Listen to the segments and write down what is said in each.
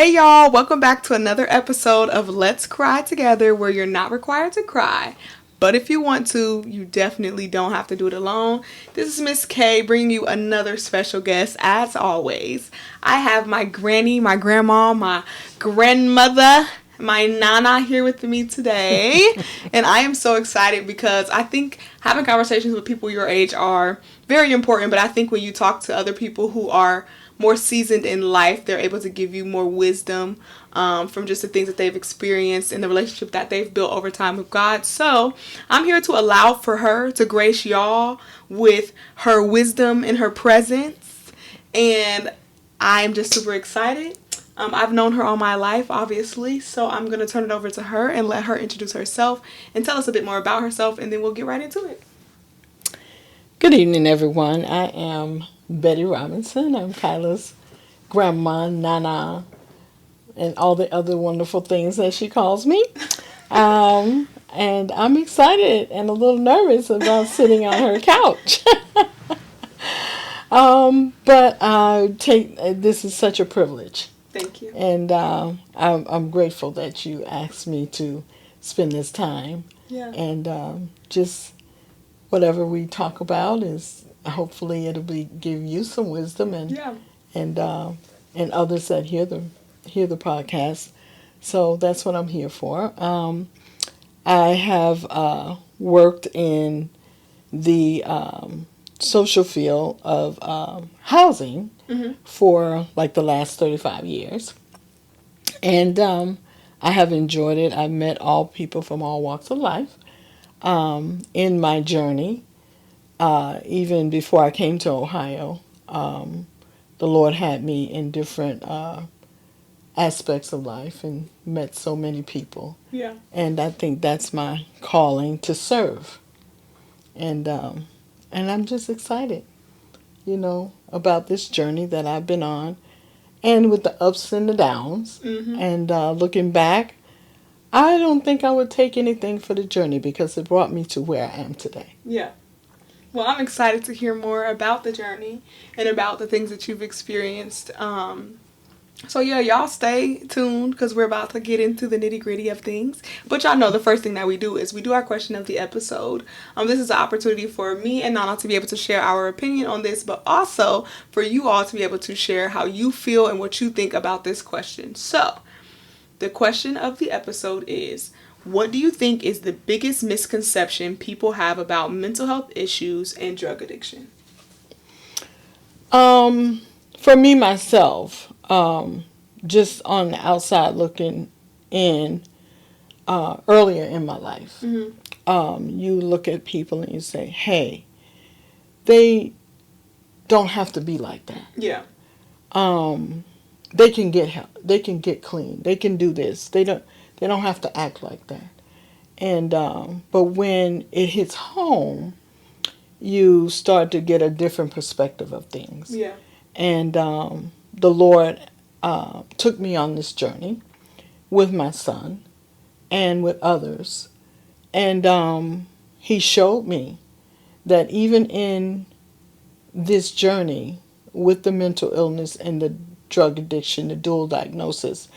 Hey y'all, welcome back to another episode of Let's Cry Together, where you're not required to cry, but if you want to, you definitely don't have to do it alone. This is Miss K bringing you another special guest. As always, I have my granny, my grandma, my grandmother, my nana here with me today. And I am so excited because I think having conversations with people your age are very important, but I think when you talk to other people who are more seasoned in life, they're able to give you more wisdom from just the things that they've experienced and the relationship that they've built over time with God. So I'm here to allow for her to grace y'all with her wisdom and her presence. And I'm just super excited. I've known her all my life, obviously, so I'm going to turn it over to her and let her introduce herself and tell us a bit more about herself, and then we'll get right into it. Good evening, everyone. I am Betty Robinson. I'm Kyla's grandma, nana, and all the other wonderful things that she calls me. And I'm excited and a little nervous about sitting on her couch. But I take this is such a privilege. Thank you. And I'm grateful that you asked me to spend this time. Yeah. And just whatever we talk about is hopefully it'll give you some wisdom and others that hear the podcast. So that's what I'm here for. I have worked in the social field of housing for like the last 35 years. And I have enjoyed it. I've met all people from all walks of life in my journey. Even before I came to Ohio, the Lord had me in different aspects of life and met so many people. Yeah. And I think that's my calling to serve. And I'm just excited, about this journey that I've been on, and with the ups and the downs. And looking back, I don't think I would take anything for the journey because it brought me to where I am today. Yeah. Well, I'm excited to hear more about the journey and about the things that you've experienced. So yeah, y'all stay tuned because we're about to get into the nitty gritty of things. But y'all know the first thing that we do is we do our question of the episode. This is an opportunity for me and Nana to be able to share our opinion on this, but also for you all to be able to share how you feel and what you think about this question. So the question of the episode is, what do you think is the biggest misconception people have about mental health issues and drug addiction? For me, myself, just on the outside looking in, earlier in my life, you look at people and you say, hey, they don't have to be like that. Yeah. They can get help. They can get clean. They can do this. They don't have to act like that. And but when it hits home, you start to get a different perspective of things. Yeah. And the Lord took me on this journey with my son and with others. And he showed me that even in this journey with the mental illness and the drug addiction, the dual diagnosis,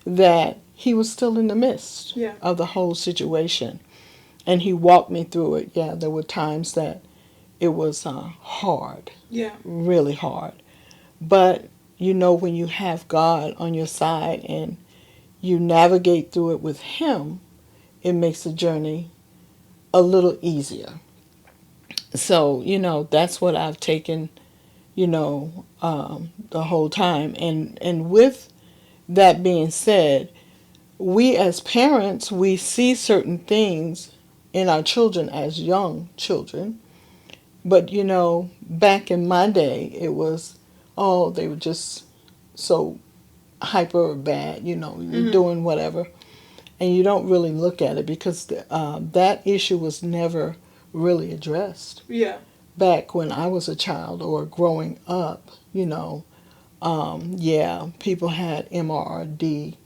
that he was still in the midst of the whole situation. And he walked me through it. Yeah, there were times that it was hard. Yeah. Really hard. But, when you have God on your side and you navigate through it with him, it makes the journey a little easier. So, that's what I've taken, the whole time. And with that being said, we as parents, we see certain things in our children as young children. But, back in my day, it was, they were just so hyper or bad, you're doing whatever. And you don't really look at it because that issue was never really addressed. Yeah. Back when I was a child or growing up, people had MRD,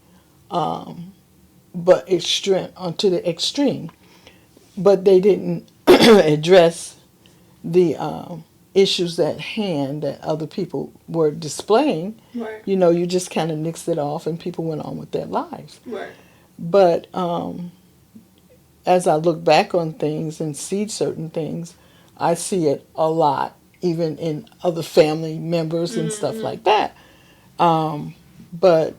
but to the extreme. But they didn't address the issues at hand that other people were displaying, right. you just kind of nixed it off and people went on with their lives. Right. But as I look back on things and see certain things, I see it a lot, even in other family members and stuff like that. But,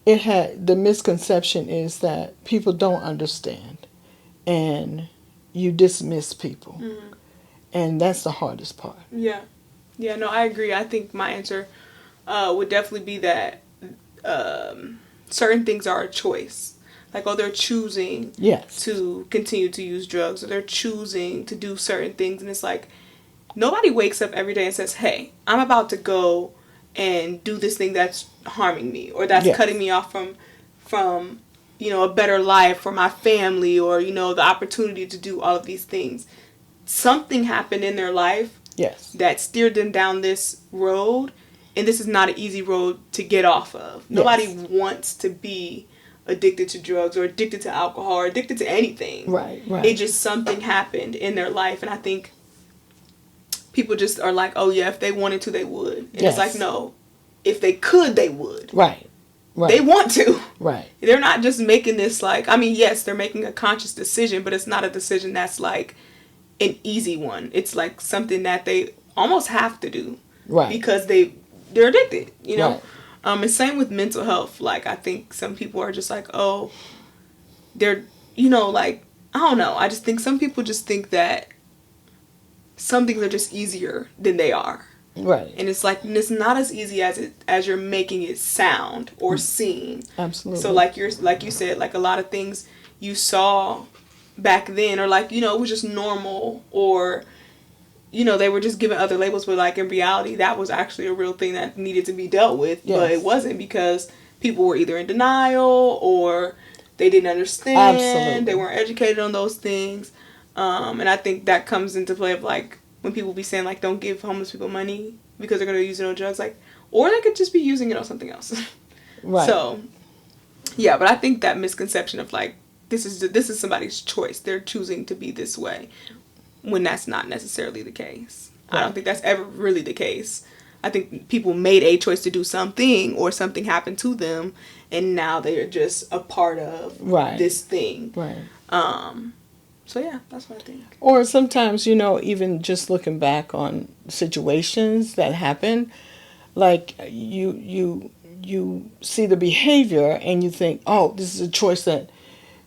the misconception is that people don't understand and you dismiss people. And that's the hardest part. Yeah. Yeah, no, I agree. I think my answer would definitely be that certain things are a choice. Like, they're choosing to continue to use drugs, or they're choosing to do certain things. And it's like, nobody wakes up every day and says, hey, I'm about to go and do this thing that's harming me, or that's cutting me off from a better life for my family, or, the opportunity to do all of these things. Something happened in their life that steered them down this road, and this is not an easy road to get off of. Nobody wants to be addicted to drugs or addicted to alcohol or addicted to anything. Right. It just, something happened in their life, and I think people just are like, oh yeah, if they wanted to, they would. And it's like, no, if they could, they would. Right. They want to. Right. They're not just making this like, I mean, yes, they're making a conscious decision, but it's not a decision that's like an easy one. It's like something that they almost have to do. Right. Because they're addicted, Right. And same with mental health. Like, I think some people are just like, oh, they're, like, I don't know. I just think some people just think that some things are just easier than they are. Right. And it's like, it's not as easy as you're making it sound or seem. Absolutely. So like you said, like, a lot of things you saw back then, or like, it was just normal, or they were just given other labels, but like in reality that was actually a real thing that needed to be dealt with. But it wasn't, because people were either in denial or they didn't understand. Absolutely. They weren't educated on those things. And I think that comes into play of like when people be saying like, don't give homeless people money because they're going to use it on drugs, like, or they could just be using it on something else. Right. So yeah, but I think that misconception of like, this is somebody's choice, they're choosing to be this way, when that's not necessarily the case. Right. I don't think that's ever really the case. I think people made a choice to do something, or something happened to them, and now they are just a part of this thing. Right. So yeah, that's what I think. Or sometimes, even just looking back on situations that happen, like you see the behavior and you think, oh, this is a choice that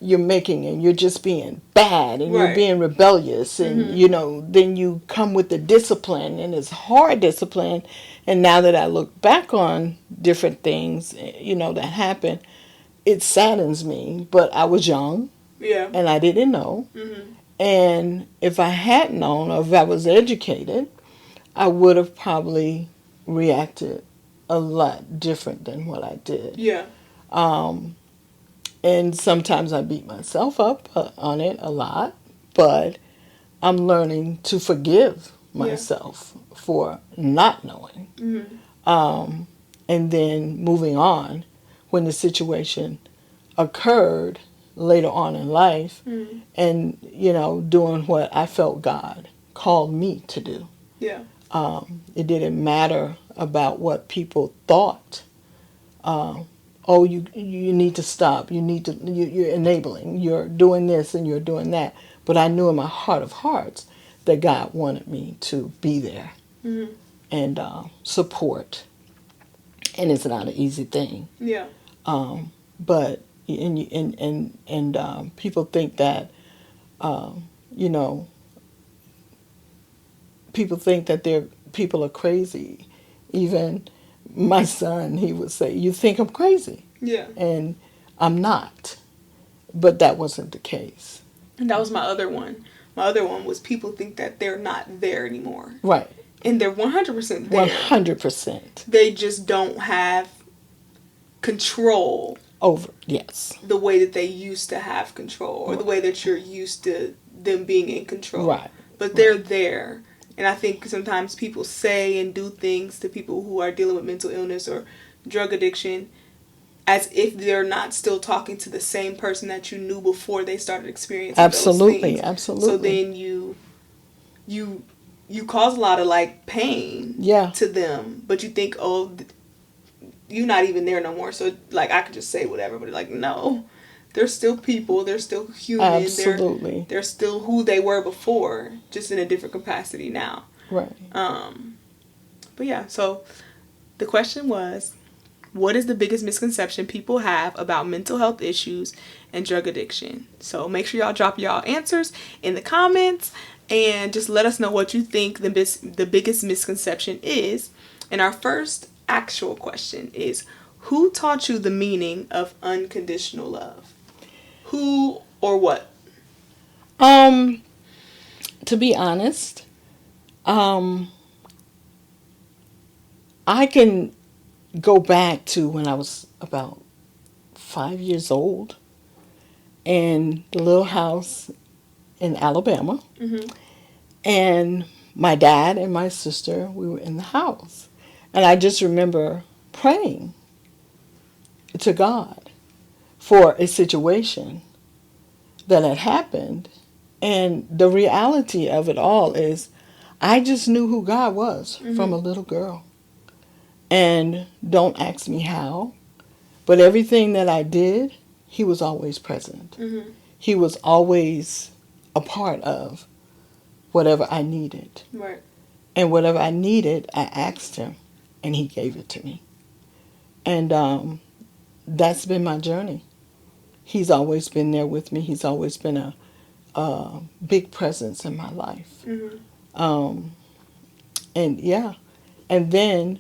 you're making, and you're just being bad, and you're being rebellious, and then you come with the discipline, and it's hard discipline. And now that I look back on different things that happened, it saddens me. But I was young, and I didn't know. And if I had known, or if I was educated, I would have probably reacted a lot different than what I did. And sometimes I beat myself up on it a lot, but I'm learning to forgive myself for not knowing. And then moving on, when the situation occurred later on in life, and, doing what I felt God called me to do. It didn't matter about what people thought. Oh, you need to stop. You're enabling. You're doing this and you're doing that. But I knew in my heart of hearts that God wanted me to be there and support. And it's not an easy thing. But people think that people think that people are crazy. Even my son, he would say, you think I'm crazy. And I'm not. But that wasn't the case. And that was my other one. My other one was, people think that they're not there anymore. Right. And they're 100% there. 100%. They just don't have control over, yes, the way that they used to have control, or the way that you're used to them being in control. Right. But they're there. And I think sometimes people say and do things to people who are dealing with mental illness or drug addiction as if they're not still talking to the same person that you knew before they started experiencing those things. Absolutely. So then you you cause a lot of like pain to them, but you think, oh, you're not even there no more, so like I could just say whatever. But like, no, they're still people, they're still human. Absolutely. They're still who they were before, just in a different capacity now. Right. But yeah, so the question was, what is the biggest misconception people have about mental health issues and drug addiction? So make sure y'all drop y'all answers in the comments and just let us know what you think the biggest misconception is. And our first actual question is, who taught you the meaning of unconditional love? Who or what? To be honest, I can go back to when I was about 5 years old in the little house in Alabama. Mm-hmm. And my dad and my sister, we were in the house. And I just remember praying to God for a situation that had happened. And the reality of it all is I just knew who God was from a little girl. And don't ask me how, but everything that I did, he was always present. Mm-hmm. He was always a part of whatever I needed. Right. And whatever I needed, I asked him, and he gave it to me. And that's been my journey. He's always been there with me. He's always been a big presence in my life. Mm-hmm. And yeah, and then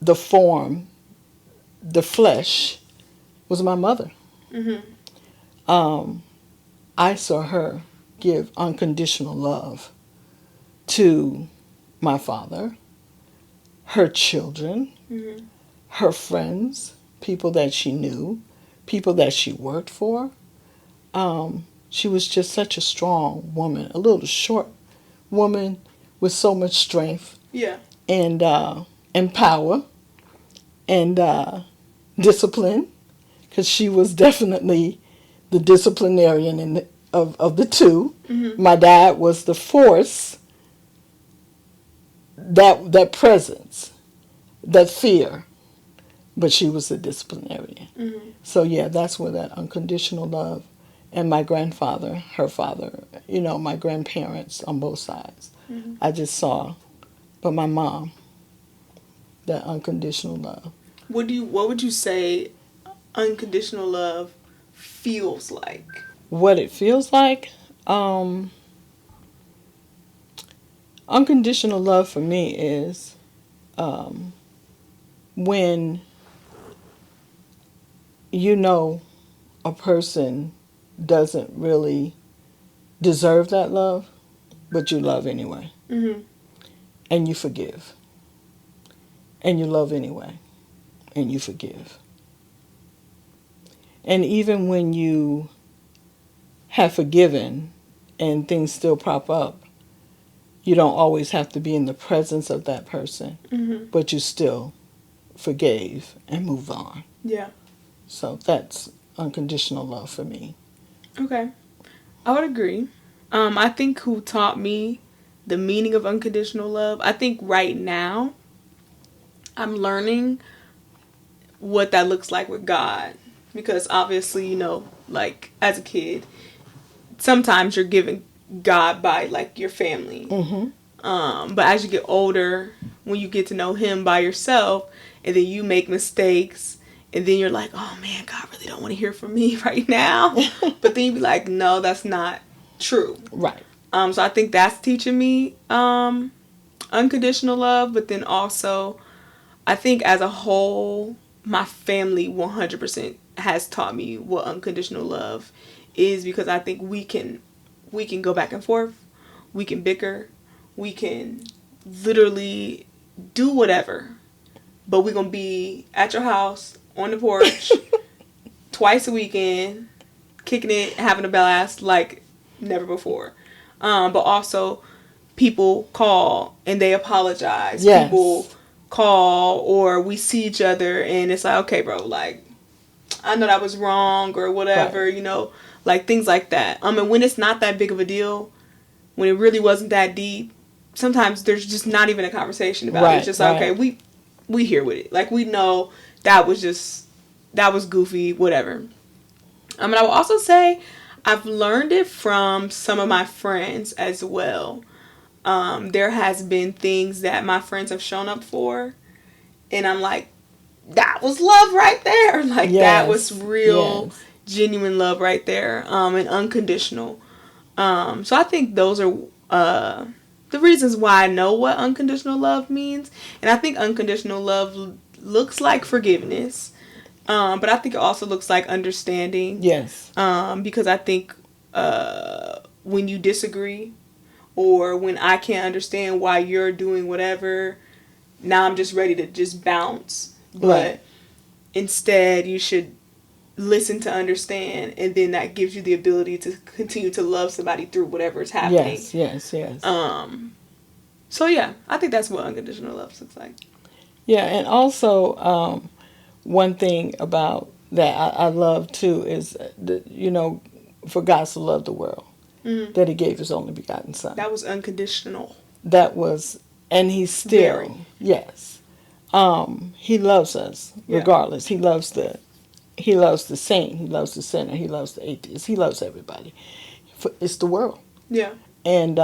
the form, the flesh, was my mother. Mm-hmm. I saw her give unconditional love to my father, her children, mm-hmm. her friends, people that she knew, people that she worked for. She was just such a strong woman, a little short woman with so much strength. Yeah. And power and discipline, because she was definitely the disciplinarian of the two. Mm-hmm. My dad was the force, that presence, that fear, but she was the disciplinarian. Mm-hmm. So yeah, that's where that unconditional love, and my grandfather, her father, my grandparents on both sides. Mm-hmm. I just saw, but my mom, that unconditional love. What would you say unconditional love feels like? What it feels like? Unconditional love for me is when a person doesn't really deserve that love, but you love anyway. Mm-hmm. And you forgive. And you love anyway. And you forgive. And even when you have forgiven and things still pop up, you don't always have to be in the presence of that person, mm-hmm. but you still forgave and moved on. Yeah. So that's unconditional love for me. Okay. I would agree. I think who taught me the meaning of unconditional love, I think right now I'm learning what that looks like with God. Because obviously, like as a kid, sometimes you're given God by like your family. Mm-hmm. But as you get older, when you get to know him by yourself, and then you make mistakes, and then you're like, oh man, God really don't want to hear from me right now. But then you be like, no, that's not true. Right. So I think that's teaching me unconditional love. But then also, I think as a whole, my family 100% has taught me what unconditional love is, because I think we can go back and forth, we can bicker, we can literally do whatever, but we're gonna be at your house on the porch twice a weekend, kicking it, having a blast like never before. But also, people call and they apologize. Yes. People call, or we see each other and it's like, okay, bro, like, I know that was wrong or whatever, Right. you know, like things like that. And when it's not that big of a deal, when it really wasn't that deep, sometimes there's just not even a conversation about it. It's Right. just like, Right. okay, we here with it. Like we know that was goofy, whatever. And I will also say I've learned it from some of my friends as well. There has been things that my friends have shown up for, and I'm like, that was love right there. Like that was Yes. real, Yes. genuine love right there, and unconditional. So I think those are the reasons why I know what unconditional love means, and I think unconditional love looks like forgiveness, but I think it also looks like understanding. Yes. Because I think when you disagree, or when I can't understand why you're doing whatever, now I'm just ready to just bounce. But Right. instead, you should listen to understand, and then that gives you the ability to continue to love somebody through whatever is happening. Yes. Yes. Yes. So yeah, I think that's what unconditional love looks like. Yeah, and also one thing about that I love too is for God so loved the world that He gave His only begotten Son. That was unconditional. That was, and He's still Very. yes. He loves us regardless. He loves the saint. He loves the sinner. He loves the atheist. He loves everybody. It's the world. Yeah. And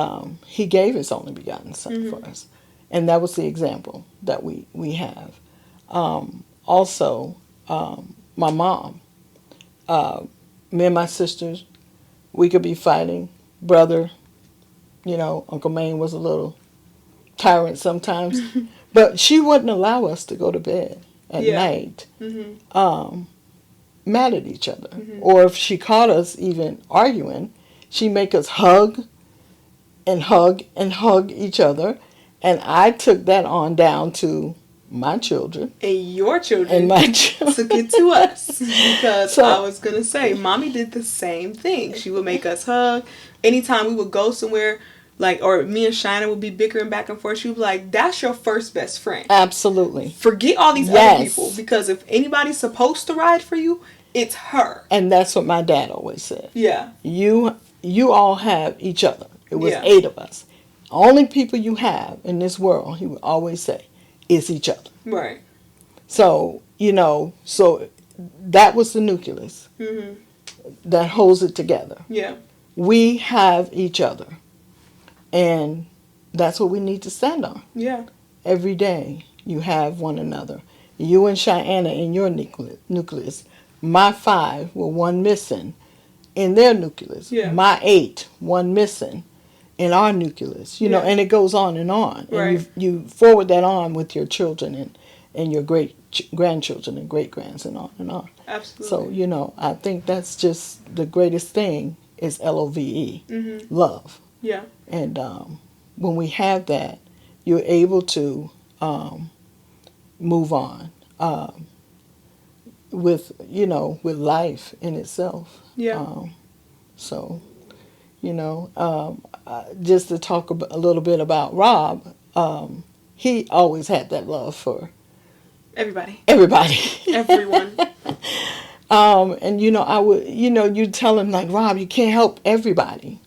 He gave His only begotten Son for us. And that was the example that we have. Also, my mom, me and my sisters, we could be fighting. Brother, Uncle Maine was a little tyrant sometimes. But she wouldn't allow us to go to bed at night mad at each other. Or if she caught us even arguing, she'd make us hug and hug and hug each other. And I took that on down to my children. And your children and my children. took it to us. Because I was going to say, Mommy did the same thing. She would make us hug. Anytime we would go somewhere, or me and Shina would be bickering back and forth, she would be like, that's your first best friend. Absolutely. Forget all these other people. Because if anybody's supposed to ride for you, it's her. And that's what my dad always said. Yeah. You all have each other. It was 8 of us. Only people you have in this world, he would always say, is each other. Right. So, so that was the nucleus that holds it together. Yeah. We have each other. And that's what we need to stand on. Yeah. Every day you have one another. You and Cheyenne in your nucleus. My 5 were 1 missing in their nucleus. Yeah. My 8, 1 missing in our nucleus. And it goes on and on. Right. And you forward that on with your children and your great grandchildren and great grands and on and on. Absolutely. So, I think that's just the greatest thing is LOVE, love. Yeah. And when we have that, you're able to move on with life in itself. Yeah. Just to talk a little bit about Rob, he always had that love for everybody. Everyone. And I would, you tell him like, Rob, you can't help everybody.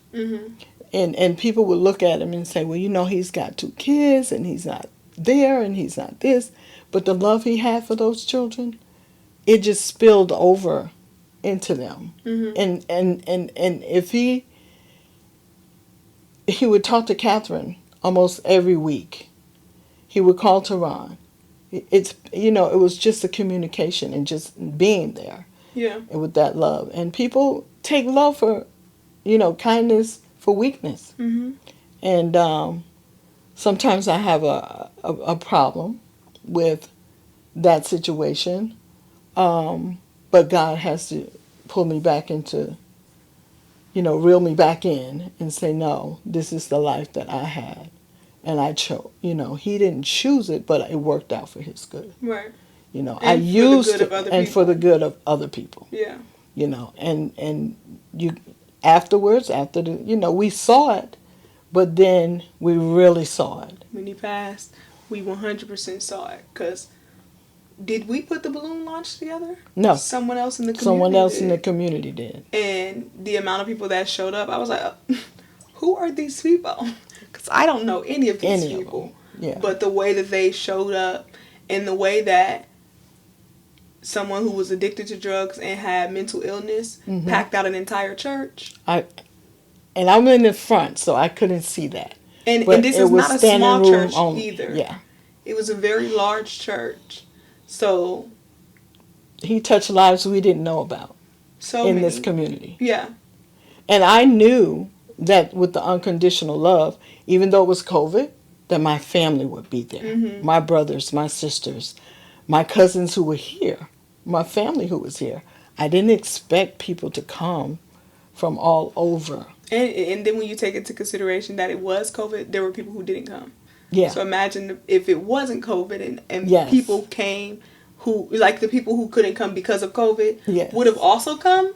And people would look at him and say, well, he's got 2 kids and he's not there and he's not this. But the love he had for those children, it just spilled over into them. And if he would talk to Catherine almost every week. He would call Tehran. It was just a communication and just being there. Yeah. And with that love. And people take love for, kindness for weakness. And sometimes I have a problem with that situation. But God has to pull me back into, reel me back in and say, no, this is the life that I had. And I chose, he didn't choose it, but it worked out for his good. Right. I used it, and for the good of other people. Yeah. And you, afterwards, after we saw it, but then we really saw it. When he passed, we 100% saw it, because did we put the balloon launch together? No. Someone else in the community Someone else did. in the community did. And the amount of people that showed up, I was like, who are these people? Because I don't know any of these people. Yeah. But the way that they showed up and the way that someone who was addicted to drugs and had mental illness packed out an entire church. And I'm in the front, so I couldn't see that. And this is not a small church either. Yeah. It was a very large church. So he touched lives we didn't know about in this community. Yeah. And I knew that with the unconditional love, even though it was COVID, that my family would be there. Mm-hmm. My brothers, my sisters, my cousins who were here, my family who was here. I didn't expect people to come from all over. And then when you take into consideration that it was COVID, there were people who didn't come. Yeah. So imagine if it wasn't COVID and yes. people came who, like the people who couldn't come because of COVID, yes. would have also come.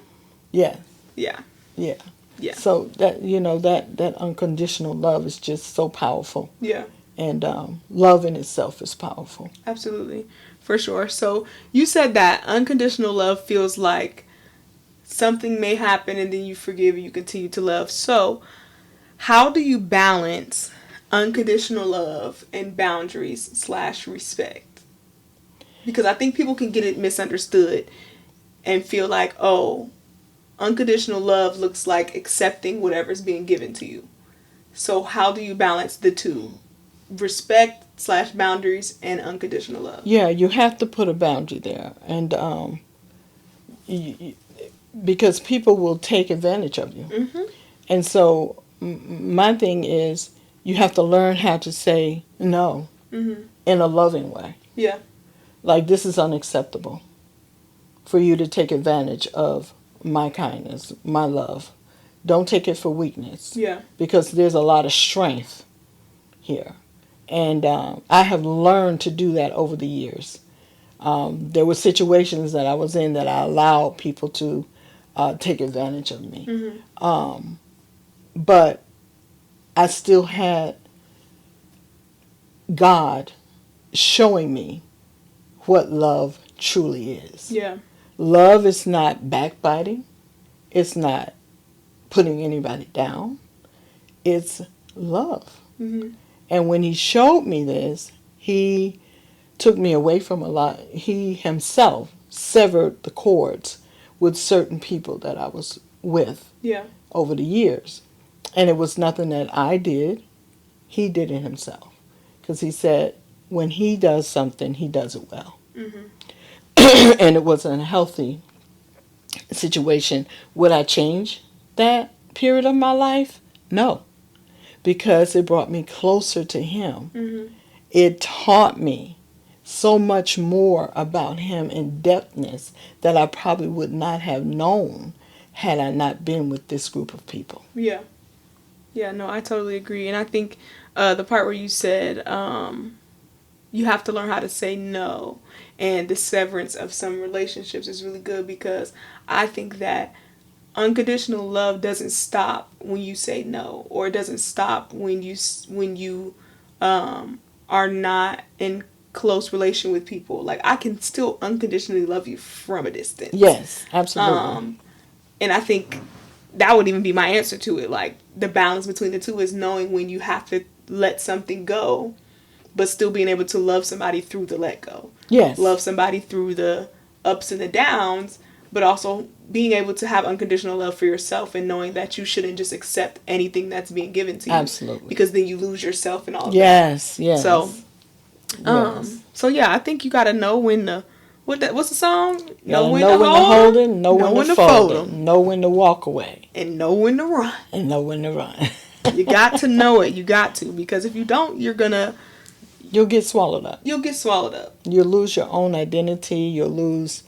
Yeah. Yeah. Yeah. Yeah. So that, that unconditional love is just so powerful. Yeah. And love in itself is powerful. Absolutely. For sure. So you said that unconditional love feels like something may happen and then you forgive and you continue to love. So how do you balance unconditional love and boundaries / respect? Because I think people can get it misunderstood and feel like, oh, unconditional love looks like accepting whatever's being given to you. So how do you balance the two? Respect / boundaries and unconditional love. Yeah, you have to put a boundary there. And because people will take advantage of you. Mm-hmm. And so my thing is you have to learn how to say no in a loving way. Yeah. Like, this is unacceptable for you to take advantage of my kindness, my love. Don't take it for weakness. Yeah. Because there's a lot of strength here. And I have learned to do that over the years. There were situations that I was in that I allowed people to take advantage of me. Mm-hmm. But I still had God showing me what love truly is. Yeah. Love is not backbiting. It's not putting anybody down. It's love. Mm-hmm. And when he showed me this, he took me away from a lot. He himself severed the cords with certain people that I was with over the years. And it was nothing that I did. He did it himself. Because he said, when he does something, he does it well. Mm-hmm. And it was an unhealthy situation. Would I change that period of my life? No. Because it brought me closer to him. Mm-hmm. It taught me so much more about him in depthness that I probably would not have known had I not been with this group of people. Yeah. Yeah, no, I totally agree. And I think the part where you said you have to learn how to say no, and the severance of some relationships is really good, because I think that unconditional love doesn't stop when you say no, or it doesn't stop when you are not in close relation with people. Like, I can still unconditionally love you from a distance. Yes, absolutely. And I think that would even be my answer to it. Like, the balance between the two is knowing when you have to let something go, but still being able to love somebody through the let go. Yes. Love somebody through the ups and the downs, but also being able to have unconditional love for yourself and knowing that you shouldn't just accept anything that's being given to you. Absolutely. Because then you lose yourself and all of yes, that. Yes, So yeah, I think you got to know when to, what's the song? Know when to hold it, know when to fold it, know when to walk away. And know when to run. And know when to run. You got to know it. You got to. Because if you don't, you'll get swallowed up. You'll get swallowed up. You'll lose your own identity. You'll lose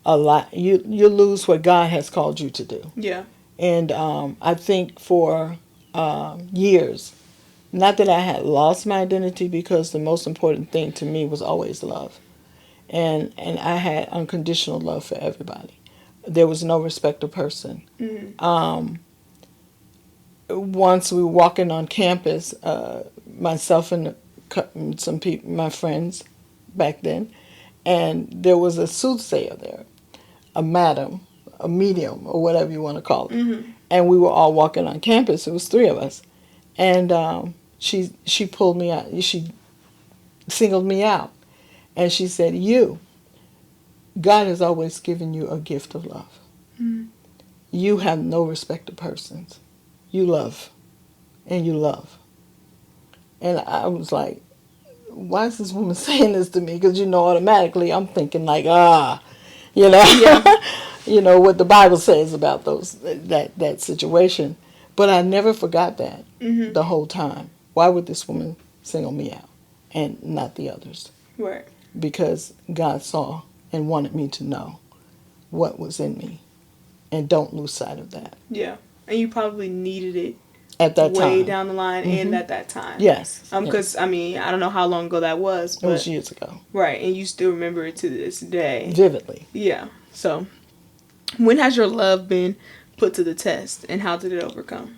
a lot. You'll lose what God has called you to do. Yeah. And I think for years, not that I had lost my identity, because the most important thing to me was always love. And I had unconditional love for everybody. There was no respect of person. Mm-hmm. Once we were walking on campus, myself and some people, my friends back then, And there was a soothsayer there, a madam, a medium, or whatever you want to call it. Mm-hmm. And we were all walking on campus. It was 3 of us. And she pulled me out. She singled me out. And she said, God has always given you a gift of love. Mm-hmm. You have no respect of persons. You love. And you love. And I was like, why is this woman saying this to me? Because, automatically I'm thinking like, Yeah. What the Bible says about that situation. But I never forgot that Mm-hmm. the whole time. Why would this woman single me out and not the others? Right. Because God saw and wanted me to know what was in me. And don't lose sight of that. Yeah. And you probably needed it at that way time. down the line and at that time. Yes. Because, I don't know how long ago that was. But, it was years ago. Right. And you still remember it to this day. Vividly. Yeah. So, when has your love been put to the test and how did it overcome?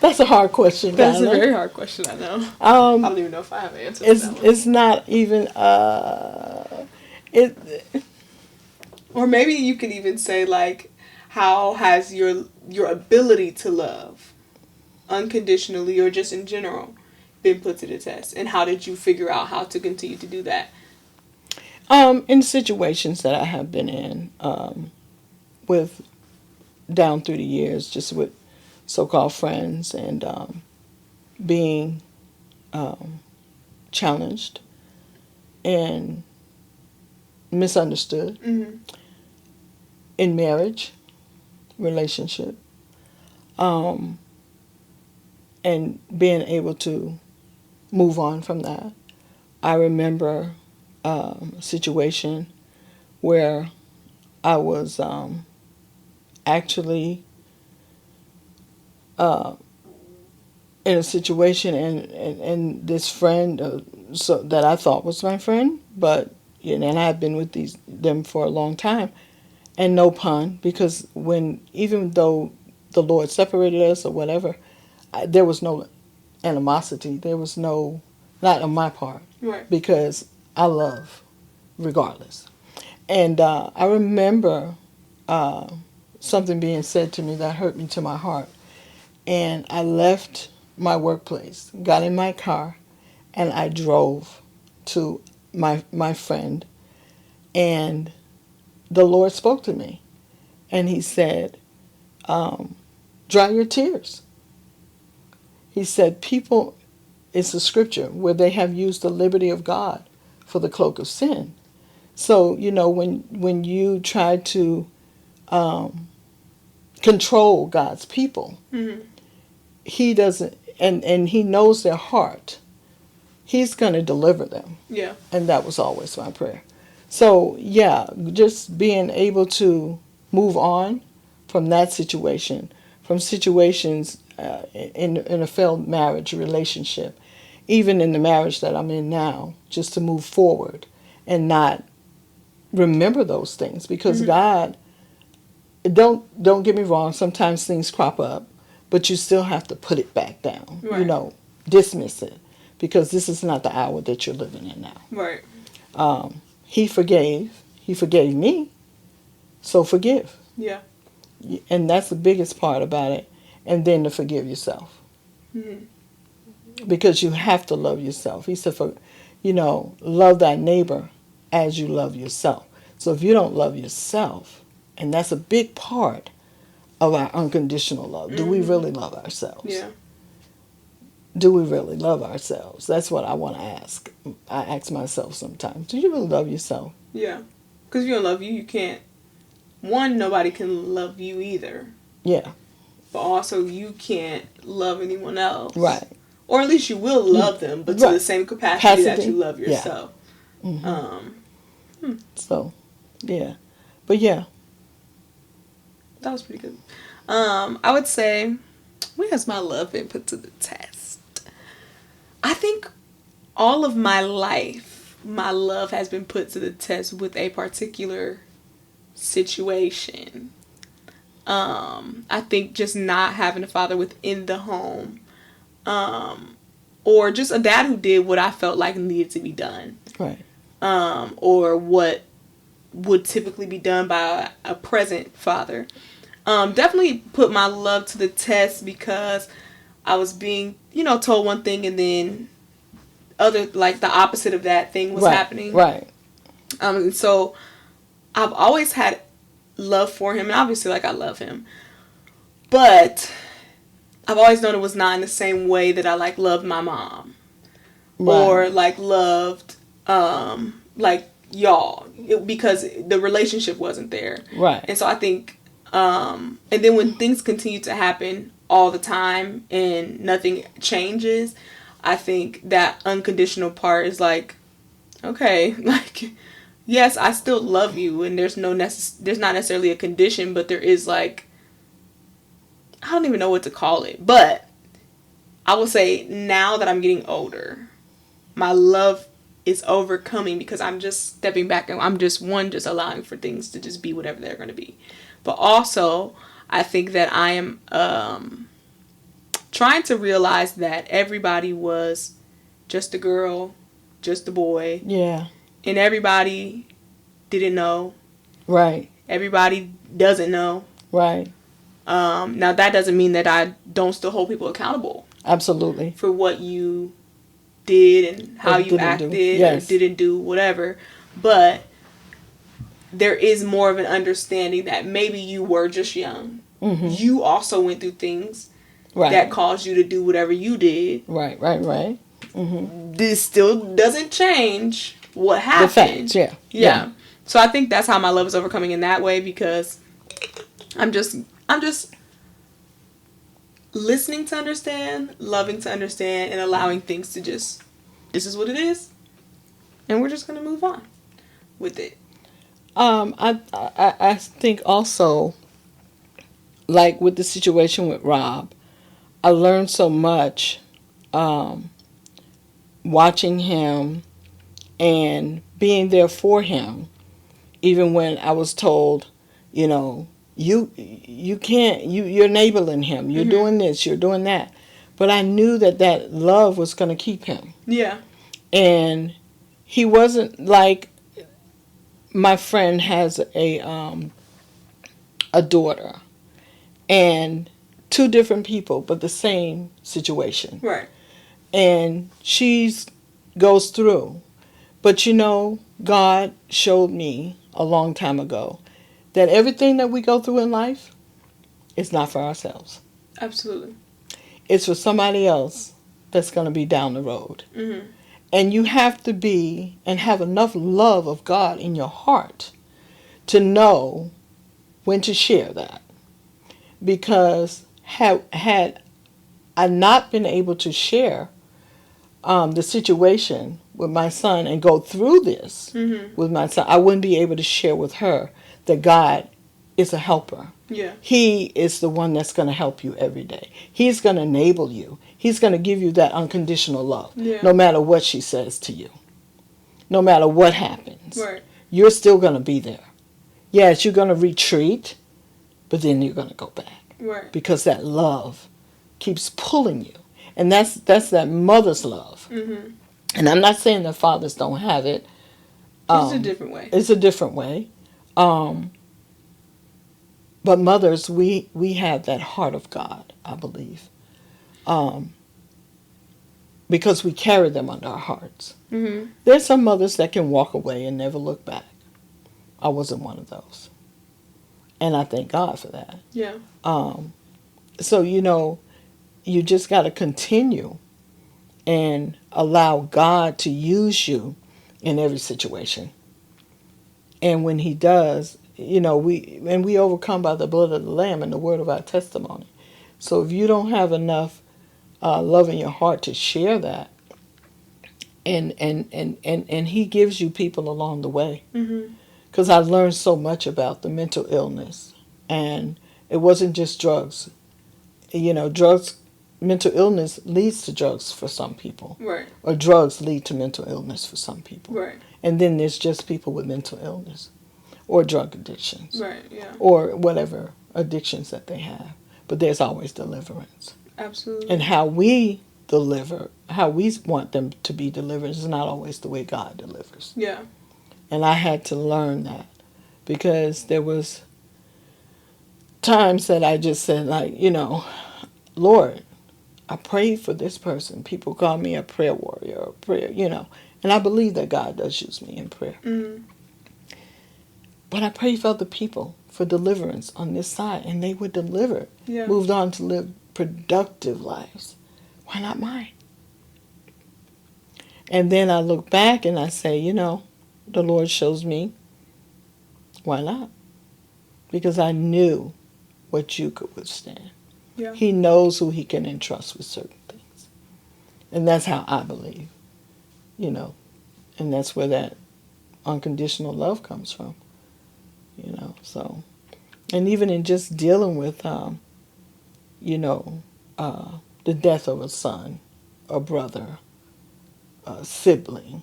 That's a hard question. That's a very hard question, I know. I don't even know if I have an answer to that one. It's not even, or maybe you could even say, like, how has your ability to love unconditionally or just in general been put to the test? And how did you figure out how to continue to do that? In situations that I have been in, with down through the years, just with so-called friends and being challenged and misunderstood in marriage, relationship, and being able to move on from that. I remember a situation where I was actually in a situation and this friend so that I thought was my friend, but and I had been with them for a long time, and no pun, because even though the Lord separated us or whatever, there was no animosity. There was not on my part, right? Because I love regardless. And I remember something being said to me that hurt me to my heart. And I left my workplace, got in my car, and I drove to my friend. And the Lord spoke to me. And he said, dry your tears. He said, people, it's a scripture where they have used the liberty of God for the cloak of sin. So, when you try to control God's people, he doesn't, and he knows their heart. He's going to deliver them. Yeah. And that was always my prayer. So, yeah, just being able to move on from that situation, from situations in a failed marriage relationship, even in the marriage that I'm in now, just to move forward and not remember those things, because God, don't get me wrong, sometimes things crop up, but you still have to put it back down, right. Dismiss it, because this is not the hour that you're living in now. Right. He forgave me, so forgive. Yeah. And that's the biggest part about it, and then to forgive yourself. Because you have to love yourself. He said, love thy neighbor as you love yourself. So if you don't love yourself, and that's a big part of our unconditional love, do we really love ourselves? Yeah. Do we really love ourselves? That's what I want to ask. I ask myself sometimes, do you really love yourself? Yeah. Because if you don't love you can't. One, nobody can love you either. Yeah. But also, you can't love anyone else. Right. Or at least you will love them, but to the same capacity that you love yourself. Yeah. So, yeah. But yeah. That was pretty good. I would say, when has my love been put to the test? I think all of my life, my love has been put to the test with a particular situation. I think just not having a father within the home, or just a dad who did what I felt like needed to be done. Right. Or what would typically be done by a present father. Definitely put my love to the test because I was being, told one thing and then the opposite of that thing was happening. Right. And so I've always had love for him, and obviously, I love him. But I've always known it was not in the same way that I, loved my mom. Right. Or, loved, y'all. Because the relationship wasn't there. Right. And so I think, and then when things continue to happen all the time and nothing changes, I think that unconditional part is okay, yes, I still love you, and there's not necessarily a condition, but there is I don't even know what to call it, but I will say now that I'm getting older, my love is overcoming because I'm just stepping back and I'm just allowing for things to just be whatever they're going to be. But also, I think that I am trying to realize that everybody was just a girl, just a boy. Yeah. And everybody didn't know. Right. Everybody doesn't know. Right. Now, that doesn't mean that I don't still hold people accountable. Absolutely. For what you did and how you acted or didn't do, whatever. But there is more of an understanding that maybe you were just young. Mm-hmm. You also went through things that caused you to do whatever you did. Right. Mm-hmm. This still doesn't change what happened. The facts, yeah. So I think that's how my love is overcoming in that way, because I'm just listening to understand, loving to understand, and allowing things to just, this is what it is, and we're just going to move on with it. I think also, with the situation with Rob, I learned so much watching him and being there for him, even when I was told, you can't, you're enabling him, you're doing this, you're doing that. But I knew that love was going to keep him. Yeah. And he wasn't like, my friend has a daughter, and two different people, but the same situation. Right. And she goes through. But God showed me a long time ago that everything that we go through in life is not for ourselves. Absolutely. It's for somebody else that's going to be down the road. Mm-hmm. And you have to be and have enough love of God in your heart to know when to share that. Because had I not been able to share the situation with my son and go through this with my son, I wouldn't be able to share with her that God is a helper. Yeah. He is the one that's going to help you every day. He's going to enable you. He's going to give you that unconditional love, no matter what she says to you, no matter what happens. Right. You're still going to be there. Yes, you're going to retreat, but then you're going to go back. Right. Because that love keeps pulling you. And that's that mother's love. Mm-hmm. And I'm not saying that fathers don't have it. It's a different way. It's a different way. But mothers, we have that heart of God, I believe. Because we carry them under our hearts. Mm-hmm. There's some mothers that can walk away and never look back. I wasn't one of those. And I thank God for that. Yeah. So, you just got to continue and allow God to use you in every situation. And when he does, we overcome by the blood of the Lamb and the word of our testimony. So if you don't have enough love in your heart to share that, and he gives you people along the way. Because I learned so much about the mental illness. And it wasn't just drugs. Drugs, mental illness leads to drugs for some people. Right. Or drugs lead to mental illness for some people. Right. And then there's just people with mental illness or drug addictions. Right, yeah. Or whatever addictions that they have. But there's always deliverance. Absolutely. And how we deliver, how we want them to be delivered is not always the way God delivers. Yeah. And I had to learn that, because there was times that I just said, like, Lord, I prayed for this person. People call me a prayer warrior, or prayer, and I believe that God does use me in prayer. Mm-hmm. But I prayed for other people for deliverance on this side, and they were delivered, moved on to live productive lives. Why not mine? And then I look back and I say, the Lord shows me, why not? Because I knew what you could withstand. Yeah. He knows who he can entrust with certain things. And that's how I believe, and that's where that unconditional love comes from, so. And even in just dealing with, the death of a son, a brother, a sibling,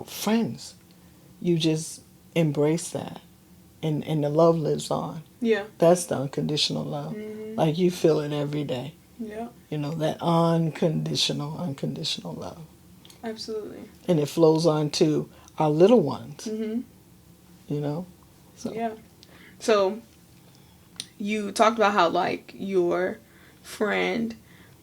friends, you just embrace that. And the love lives on. Yeah. That's the unconditional love. Mm-hmm. Like you feel it every day. Yeah. That unconditional love. Absolutely. And it flows on to our little ones. Mm-hmm. So. Yeah. So you talked about how, like, your friend,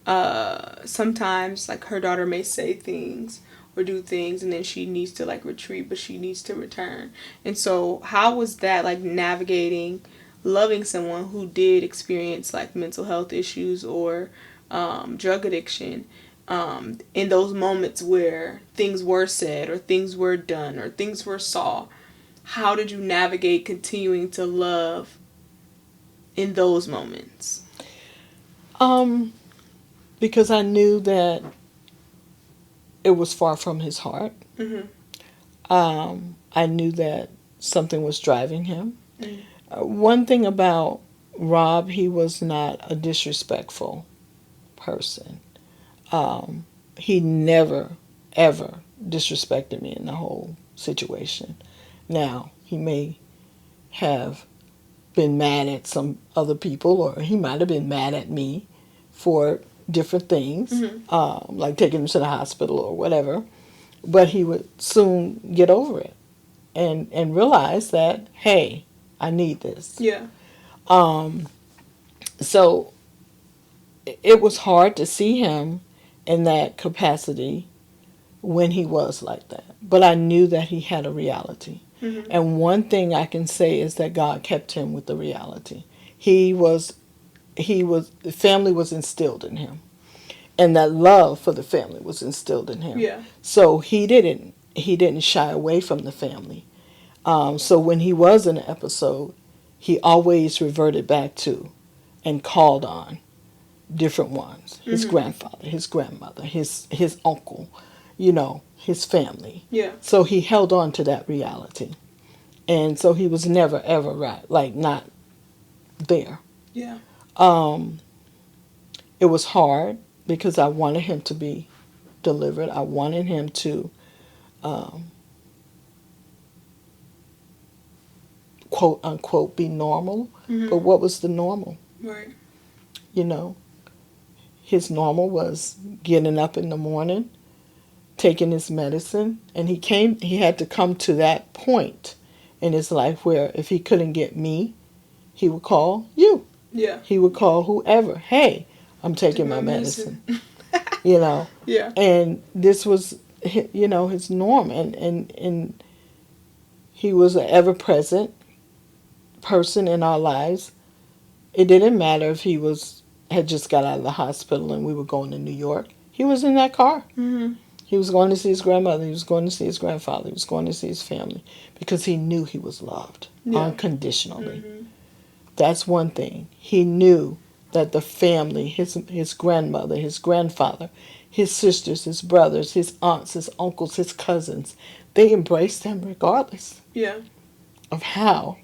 sometimes, like, her daughter may say things or do things, and then she needs to, like, retreat, but she needs to return. And so how was that, like, navigating loving someone who did experience, like, mental health issues or drug addiction, in those moments where things were said or things were done or things were saw? How did you navigate continuing to love in those moments? Because I knew that it was far from his heart. Mm-hmm. I knew that something was driving him. Mm-hmm. One thing about Rob, he was not a disrespectful person. He never, ever disrespected me in the whole situation. Now, he may have been mad at some other people, or he might have been mad at me for different things, Mm-hmm. like taking him to the hospital or whatever. But he would soon get over it and realize that, hey, I need this. Yeah. So it was hard to see him in that capacity when he was like that. But I knew that he had a reality. Mm-hmm. And one thing I can say is that God kept him with the reality. The family was instilled in him. And that love for the family was instilled in him. Yeah. So he didn't shy away from the family. So when he was in an episode, he always reverted back to and called on different ones. His grandfather, his grandmother, his uncle, his family. Yeah. So he held on to that reality. And so he was never, ever not there. Yeah. It was hard because I wanted him to be delivered. I wanted him to, quote unquote, be normal. Mm-hmm. But what was the normal? Right. His normal was getting up in the morning, taking his medicine, and he had to come to that point in his life where if he couldn't get me, he would call you. Yeah. He would call whoever. Hey, I'm taking my medicine. Yeah. And this was, his norm. And he was an ever-present person in our lives. It didn't matter if he had just got out of the hospital and we were going to New York. He was in that car. Mm-hmm. He was going to see his grandmother. He was going to see his grandfather. He was going to see his family because he knew he was loved unconditionally. Mm-hmm. That's one thing. He knew that the family, his grandmother, his grandfather, his sisters, his brothers, his aunts, his uncles, his cousins, they embraced him regardless of how.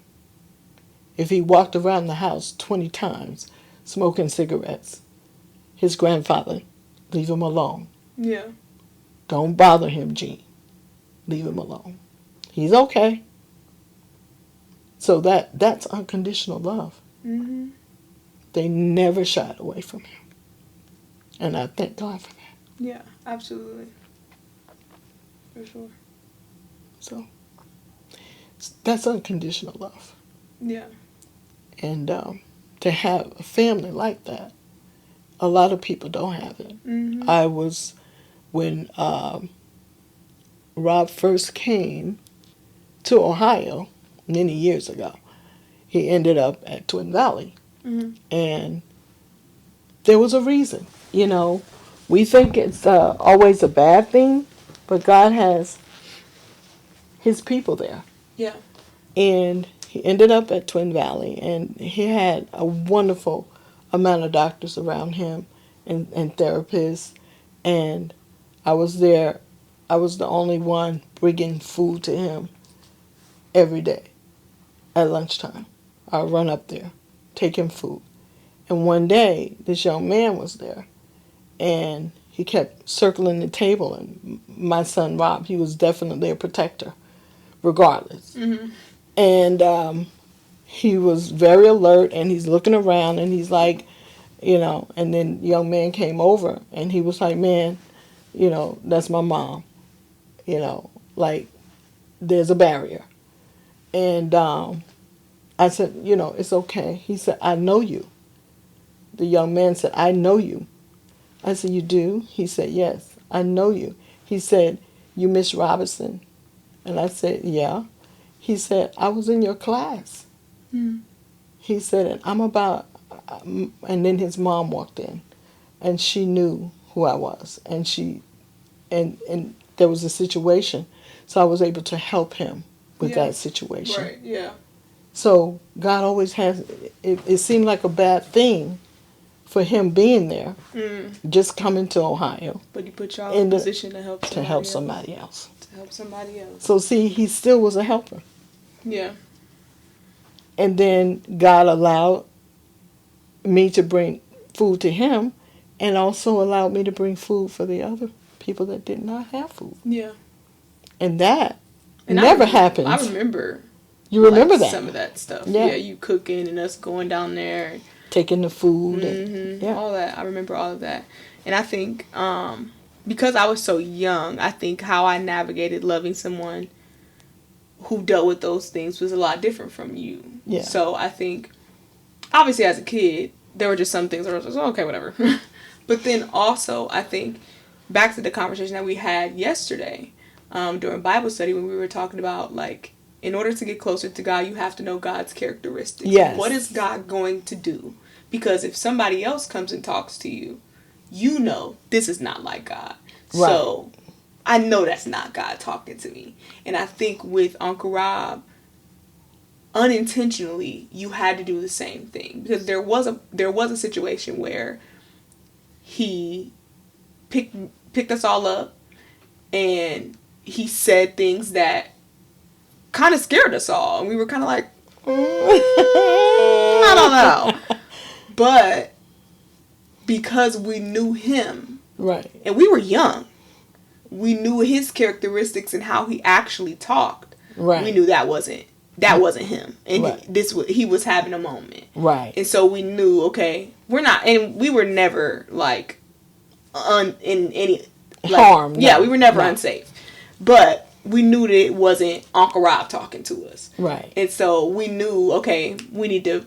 If he walked around the house 20 times smoking cigarettes, his grandfather, leave him alone. Yeah. Don't bother him, Gene. Leave him alone. He's okay. So that's unconditional love. Mm-hmm. They never shied away from him. And I thank God for that. Yeah, absolutely. For sure. So that's unconditional love. Yeah. And to have a family like that, a lot of people don't have it. Mm-hmm. When Rob first came to Ohio many years ago, he ended up at Twin Valley. Mm-hmm. And there was a reason. We think it's always a bad thing, but God has his people there. Yeah. And he ended up at Twin Valley, and he had a wonderful amount of doctors around him and therapists. And I was there. I was the only one bringing food to him every day at lunchtime. I would run up there, take him food. And one day, this young man was there, and he kept circling the table. And my son, Rob, he was definitely a protector, regardless. Mm-hmm. And he was very alert, and he's looking around, and he's like, and then the young man came over, and he was like, man, that's my mom. Like, there's a barrier. And I said, it's okay. He said, I know you. The young man said, I know you. I said, you do? He said, yes, I know you. He said, you Miss Robinson? And I said, yeah. He said, I was in your class. Mm-hmm. He said, and then his mom walked in, and she knew who I was, and and there was a situation, so I was able to help him with that situation. Right, yeah. So God always has, it seemed like a bad thing for him being there, just coming to Ohio. But he put y'all in a position to help somebody else. To help somebody else. So see, he still was a helper. Yeah. And then God allowed me to bring food to him, and also allowed me to bring food for the other people that did not have food. Yeah. And that never happens. I remember. You remember that? Some of that stuff. Yeah. You cooking and us going down there. Taking the food. Mm-hmm. All that. I remember all of that. And I think because I was so young, I think how I navigated loving someone who dealt with those things was a lot different from you. Yeah. So I think, obviously as a kid, there were just some things where I was like, oh, okay, whatever. But then also, I think, back to the conversation that we had yesterday during Bible study when we were talking about, like, in order to get closer to God, you have to know God's characteristics. Yes. What is God going to do? Because if somebody else comes and talks to you, you know this is not like God. Right. So I know that's not God talking to me. And I think with Uncle Rob, unintentionally, you had to do the same thing. Because there was a situation where he picked us all up, and he said things that kind of scared us all, and we were kind of like, I don't know. But because we knew him, right, and we were young, we knew his characteristics and how he actually talked. Right, we knew that wasn't him, and right. He was having a moment, right, and so we knew, okay, we're not, and we were never like in any harm. Yeah, we were never unsafe, but we knew that it wasn't Uncle Rob talking to us. Right. And so we knew, okay, we need to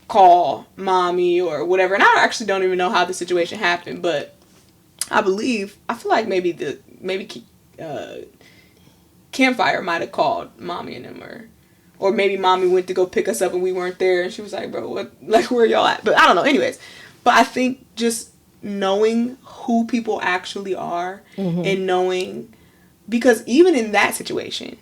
call mommy or whatever. And I actually don't even know how the situation happened, but I feel like maybe Campfire might have called mommy and them, or maybe mommy went to go pick us up and we weren't there, and she was like, bro, what, like, where y'all at? But I don't know. Anyways, but I think just knowing who people actually are, mm-hmm. and knowing, because even in that situation,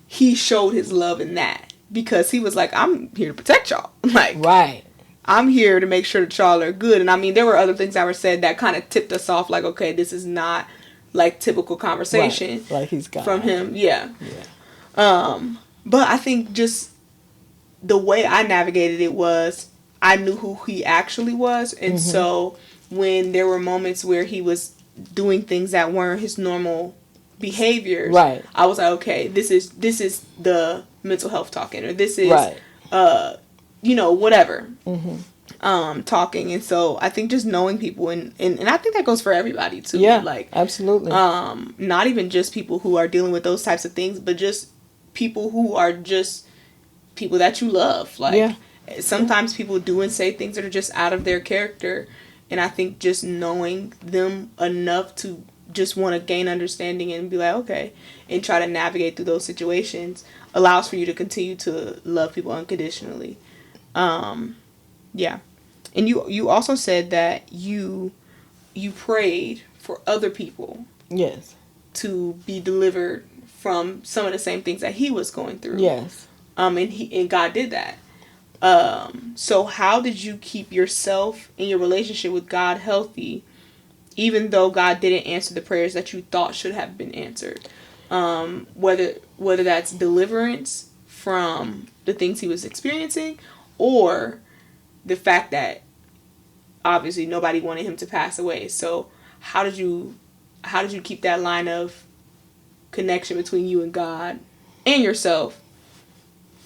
he showed his love in that, because he was like, I'm here to protect y'all. Like, right. I'm here to make sure that y'all are good. And I mean, there were other things that were said that kind of tipped us off, like, okay, this is not like typical conversation, right. Like he's got from him. Yeah. But I think just the way I navigated it was, I knew who he actually was. And mm-hmm. so when there were moments where he was doing things that weren't his normal behaviors, right. I was like, okay, this is the mental health talking, or this is, right. whatever. Mm-hmm. Talking. And so I think just knowing people, and I think that goes for everybody too. Yeah, like absolutely. Not even just people who are dealing with those types of things, but just people who are just people that you love. Like, yeah. sometimes people do and say things that are just out of their character, and I think just knowing them enough to just want to gain understanding and be like, okay, and try to navigate through those situations allows for you to continue to love people unconditionally. Yeah. And you also said that you prayed for other people, Yes, to be delivered from some of the same things that he was going through. yes. And God did that. So how did you keep yourself and your relationship with God healthy, even though God didn't answer the prayers that you thought should have been answered? Whether that's deliverance from the things he was experiencing, or the fact that obviously nobody wanted him to pass away. So how did you keep that line of connection between you and God and yourself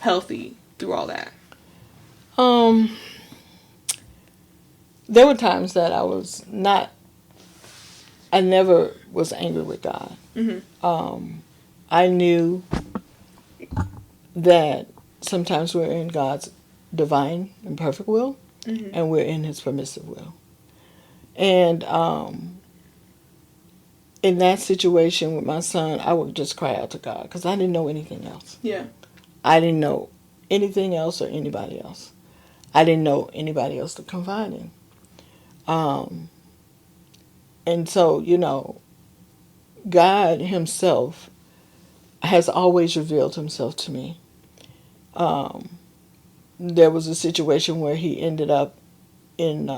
healthy through all that? Um, there were times that I never was angry with God. Mm-hmm. I knew that sometimes we're in God's divine and perfect will, Mm-hmm. and we're in His permissive will. And in that situation with my son, I would just cry out to God because I didn't know anything else. Yeah. I didn't know anything else or anybody else. I didn't know anybody else to confide in. And so, God Himself has always revealed Himself to me. There was a situation where He ended up in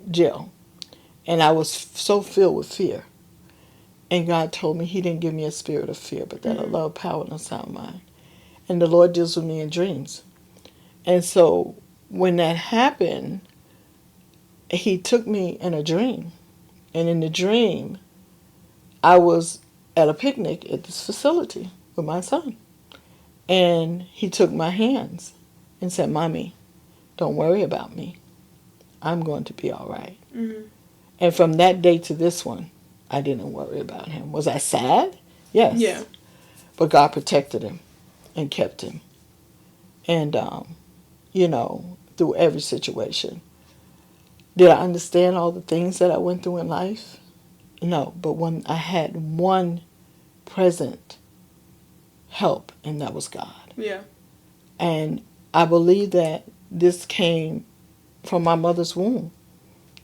jail, and I was so filled with fear. And God told me He didn't give me a spirit of fear, but that of love, power, and a sound mind. And the Lord deals with me in dreams. And so when that happened, He took me in a dream. And in the dream, I was at a picnic at this facility with my son. And He took my hands and said, "Mommy, don't worry about me. I'm going to be all right." Mm-hmm. And from that day to this one, I didn't worry about him. Was I sad? Yes. Yeah. But God protected him and kept him. And, through every situation. Did I understand all the things that I went through in life? No. But when I had one present help, and that was God. Yeah. And I believe that this came from my mother's womb.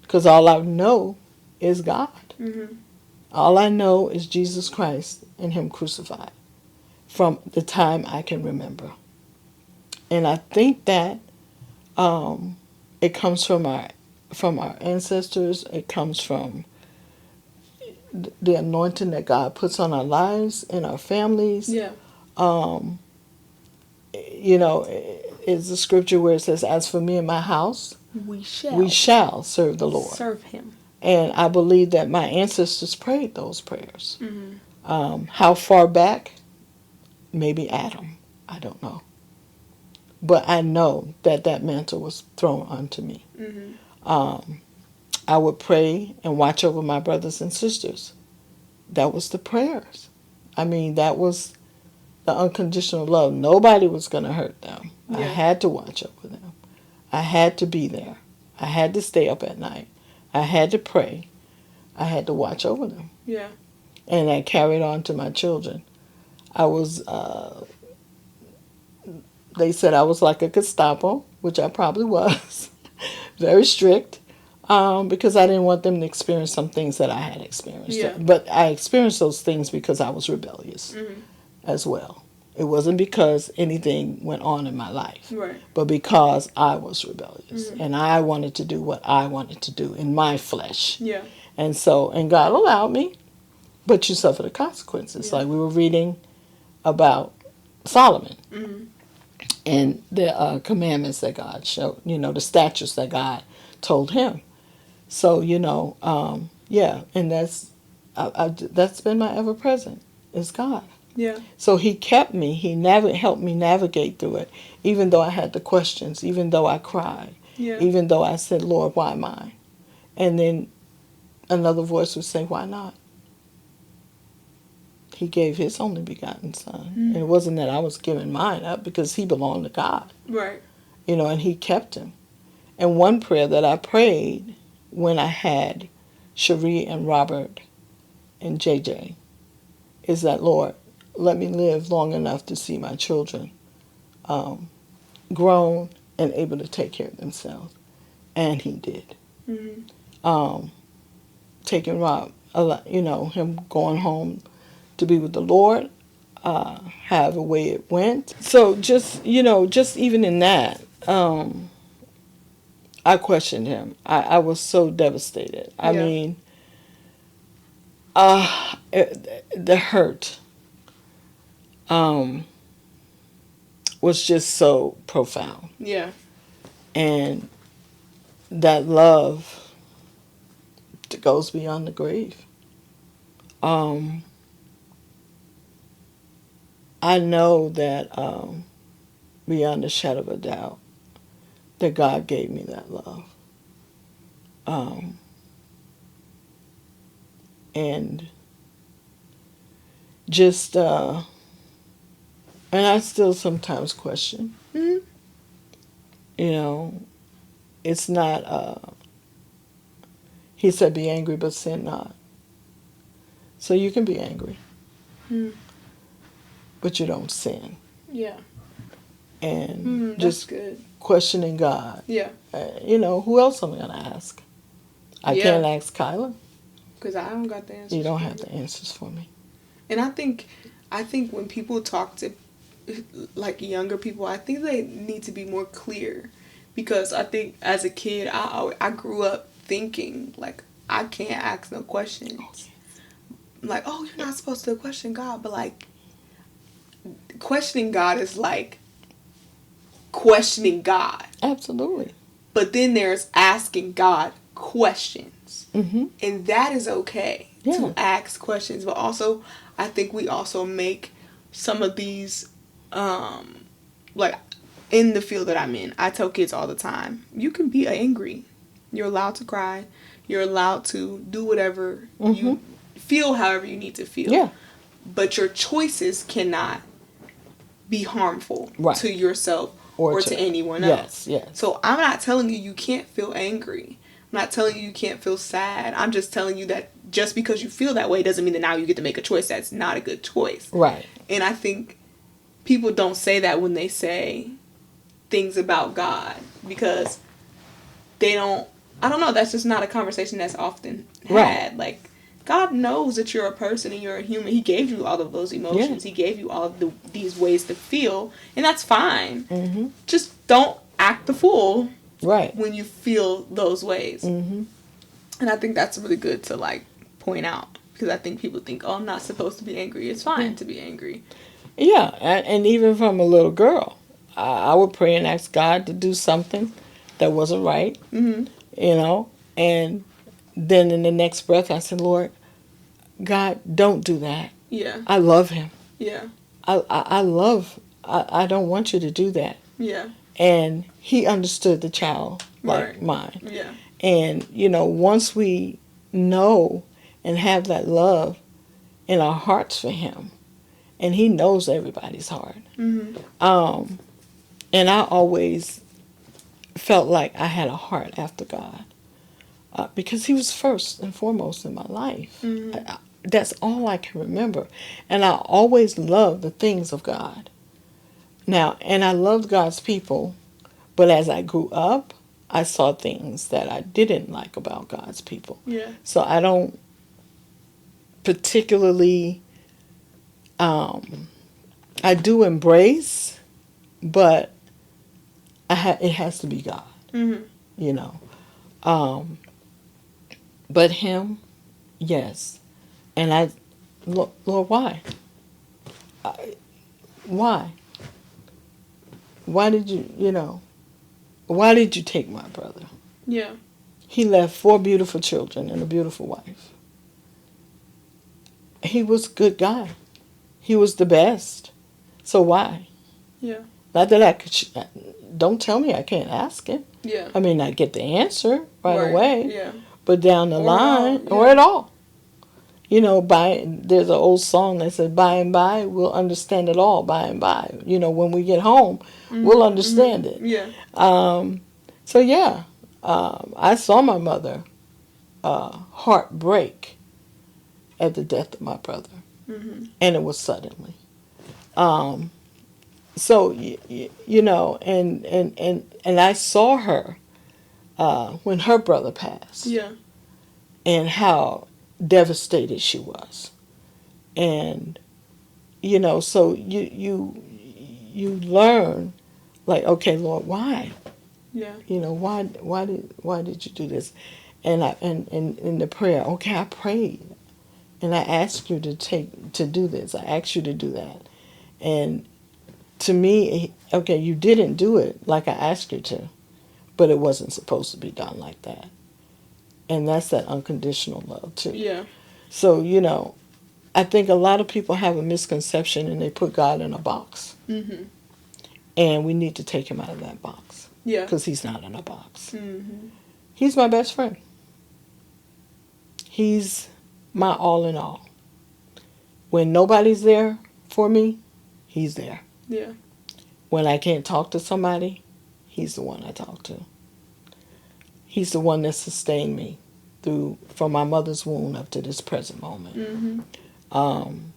Because all I know is God. Mm-hmm. All I know is Jesus Christ and Him crucified from the time I can remember. And I think that it comes from our ancestors. It comes from the anointing that God puts on our lives and our families. Yeah. It's a scripture where it says, "As for me and my house, We shall serve the Lord." serve Him. And I believe that my ancestors prayed those prayers. Mm-hmm. How far back? Maybe Adam. I don't know. But I know that mantle was thrown onto me. Mm-hmm. I would pray and watch over my brothers and sisters. That was the prayers. I mean, that was the unconditional love. Nobody was going to hurt them. Yeah. I had to watch over them. I had to be there. I had to stay up at night. I had to pray. I had to watch over them. Yeah. And that carried on to my children. I was, they said I was like a Gestapo, which I probably was. Very strict. Because I didn't want them to experience some things that I had experienced. Yeah. But I experienced those things because I was rebellious as well. It wasn't because anything went on in my life, Right. but because I was rebellious and I wanted to do what I wanted to do in my flesh. Yeah. And God allowed me, but you suffer the consequences. Yeah. Like we were reading about Solomon and the commandments that God showed, the statutes that God told him. So, and that's been my ever present is God. Yeah. So he kept me. He helped me navigate through it, even though I had the questions, even though I cried, even though I said, Lord, why mine? And then another voice would say, why not? He gave his only begotten son. And it wasn't that I was giving mine up, because he belonged to God. Right. And he kept him. And one prayer that I prayed when I had Cherie and Robert and JJ is that, Lord, let me live long enough to see my children grown and able to take care of themselves. And he did. Taking Rob, him going home to be with the Lord, however way it went. So just even in that, I questioned him. I was so devastated. I mean, the hurt was just so profound. Yeah. And that love goes beyond the grave. I know that beyond a shadow of a doubt that God gave me that love. And just, and I still sometimes question. It's not, he said, be angry, but sin not. So you can be angry, but you don't sin. Yeah. And that's just good. Questioning God. Yeah. Who else am I going to ask? I can't ask Kyla. Because I don't got the answers. You don't have the answers for me. And I think when people talk to, like, younger people, I think they need to be more clear. Because I think as a kid, I grew up thinking, like, I can't ask no questions. Like, oh, you're not supposed to question God. But, like, questioning God is like questioning God. Absolutely. But then there's asking God questions. Mm-hmm. And that is okay to ask questions. But also, I think we also make some of these, like, in the field that I'm in, I tell kids all the time, you can be angry. You're allowed to cry. You're allowed to do whatever you feel, however you need to feel. Yeah. But your choices cannot be harmful to yourself or to anyone else. Yes. So I'm not telling you can't feel angry. I'm not telling you can't feel sad. I'm just telling you that just because you feel that way doesn't mean that now you get to make a choice that's not a good choice. Right. And I think people don't say that when they say things about God, because they don't, I don't know, that's just not a conversation that's often had. Right. Like, God knows that you're a person and you're a human. He gave you all of those emotions. He gave you all of these ways to feel, and that's fine. Mm-hmm. Just don't act the fool when you feel those ways. Mm-hmm. And I think that's really good to, like, point out, because I think people think, oh, I'm not supposed to be angry. It's fine to be angry. Yeah, and even from a little girl, I would pray and ask God to do something that wasn't right, and then in the next breath I said, Lord, God, don't do that. Yeah. I love him. Yeah. I don't want you to do that. Yeah. And he understood the child like mine. Yeah. And, once we know and have that love in our hearts for him, and he knows everybody's heart. Mm-hmm. And I always felt like I had a heart after God, because he was first and foremost in my life. Mm-hmm. That's all I can remember. And I always loved the things of God. Now, and I loved God's people, but as I grew up, I saw things that I didn't like about God's people. Yeah. So I don't particularly, I do embrace, but it has to be God. Mm-hmm. But him, yes. And Lord, why? Why? Why did why did you take my brother? Yeah. He left 4 beautiful children and a beautiful wife. He was a good guy. He was the best. So why? Yeah. Not that I could. Don't tell me I can't ask him. Yeah. I mean, I get the answer right away. Yeah. But down the line, yeah. or at all. You know, there's an old song that says, by and by, we'll understand it all, by and by. You know, when we get home, we'll understand it. Yeah. So, yeah, I saw my mother heart break at the death of my brother. And it was suddenly. So, you know, and I saw her when her brother passed. Yeah. And how devastated she was. And you know, so you learn, like, okay, Lord, why? Yeah. You know, why did you do this? And in the prayer, okay, I prayed, and I asked you to do this. I asked you to do that, and to me, okay, you didn't do it like I asked you to, but it wasn't supposed to be done like that. And that's that unconditional love too. Yeah. So, you know, I think a lot of people have a misconception and they put God in a box. Mm-hmm. And we need to take him out of that box. Yeah. Because he's not in a box. Mm-hmm. He's my best friend. He's my all in all. When nobody's there for me, he's there. Yeah. When I can't talk to somebody, he's the one I talk to. He's the one that sustained me from my mother's womb up to this present moment. Mm-hmm.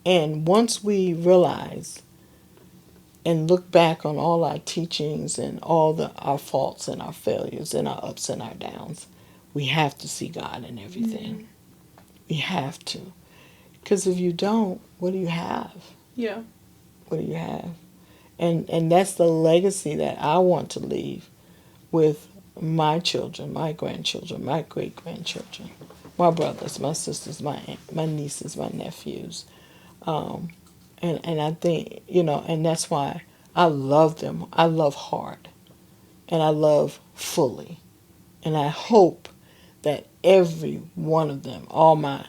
And once we realize and look back on all our teachings and all our faults and our failures and our ups and our downs, we have to see God in everything. Mm-hmm. We have to. Because if you don't, what do you have? Yeah. What do you have? And that's the legacy that I want to leave with my children, my grandchildren, my great-grandchildren, my brothers, my sisters, my nieces, my nephews. And I think, you know, and that's why I love them. I love hard. And I love fully. And I hope that every one of them, all my